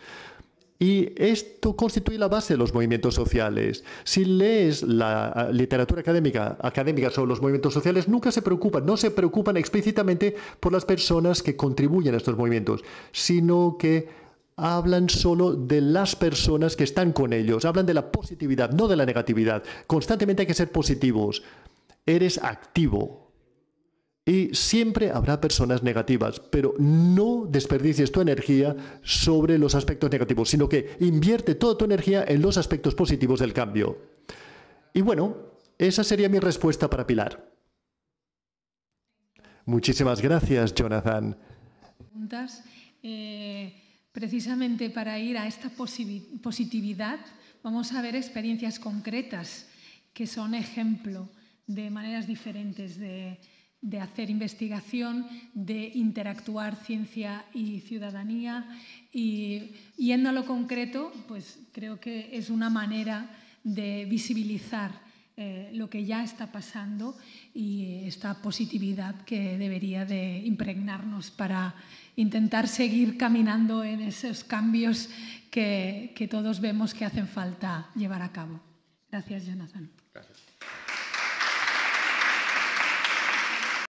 Speaker 4: Y esto constituye la base de los movimientos sociales. Si lees la literatura académica sobre los movimientos sociales, no se preocupan explícitamente por las personas que contribuyen a estos movimientos, sino que hablan solo de las personas que están con ellos, hablan de la positividad, no de la negatividad. Constantemente hay que ser positivos. Eres activo. Y siempre habrá personas negativas, pero no desperdicies tu energía sobre los aspectos negativos, sino que invierte toda tu energía en los aspectos positivos del cambio. Y bueno, esa sería mi respuesta para Pilar. Muchísimas gracias, Jonathan.
Speaker 2: Precisamente para ir a esta positividad, vamos a ver experiencias concretas que son ejemplo de maneras diferentes de hacer investigación, de interactuar ciencia y ciudadanía. Y yendo a lo concreto, pues creo que es una manera de visibilizar lo que ya está pasando y esta positividad que debería de impregnarnos para intentar seguir caminando en esos cambios que todos vemos que hacen falta llevar a cabo. Gracias, Jonathan.
Speaker 3: Gracias.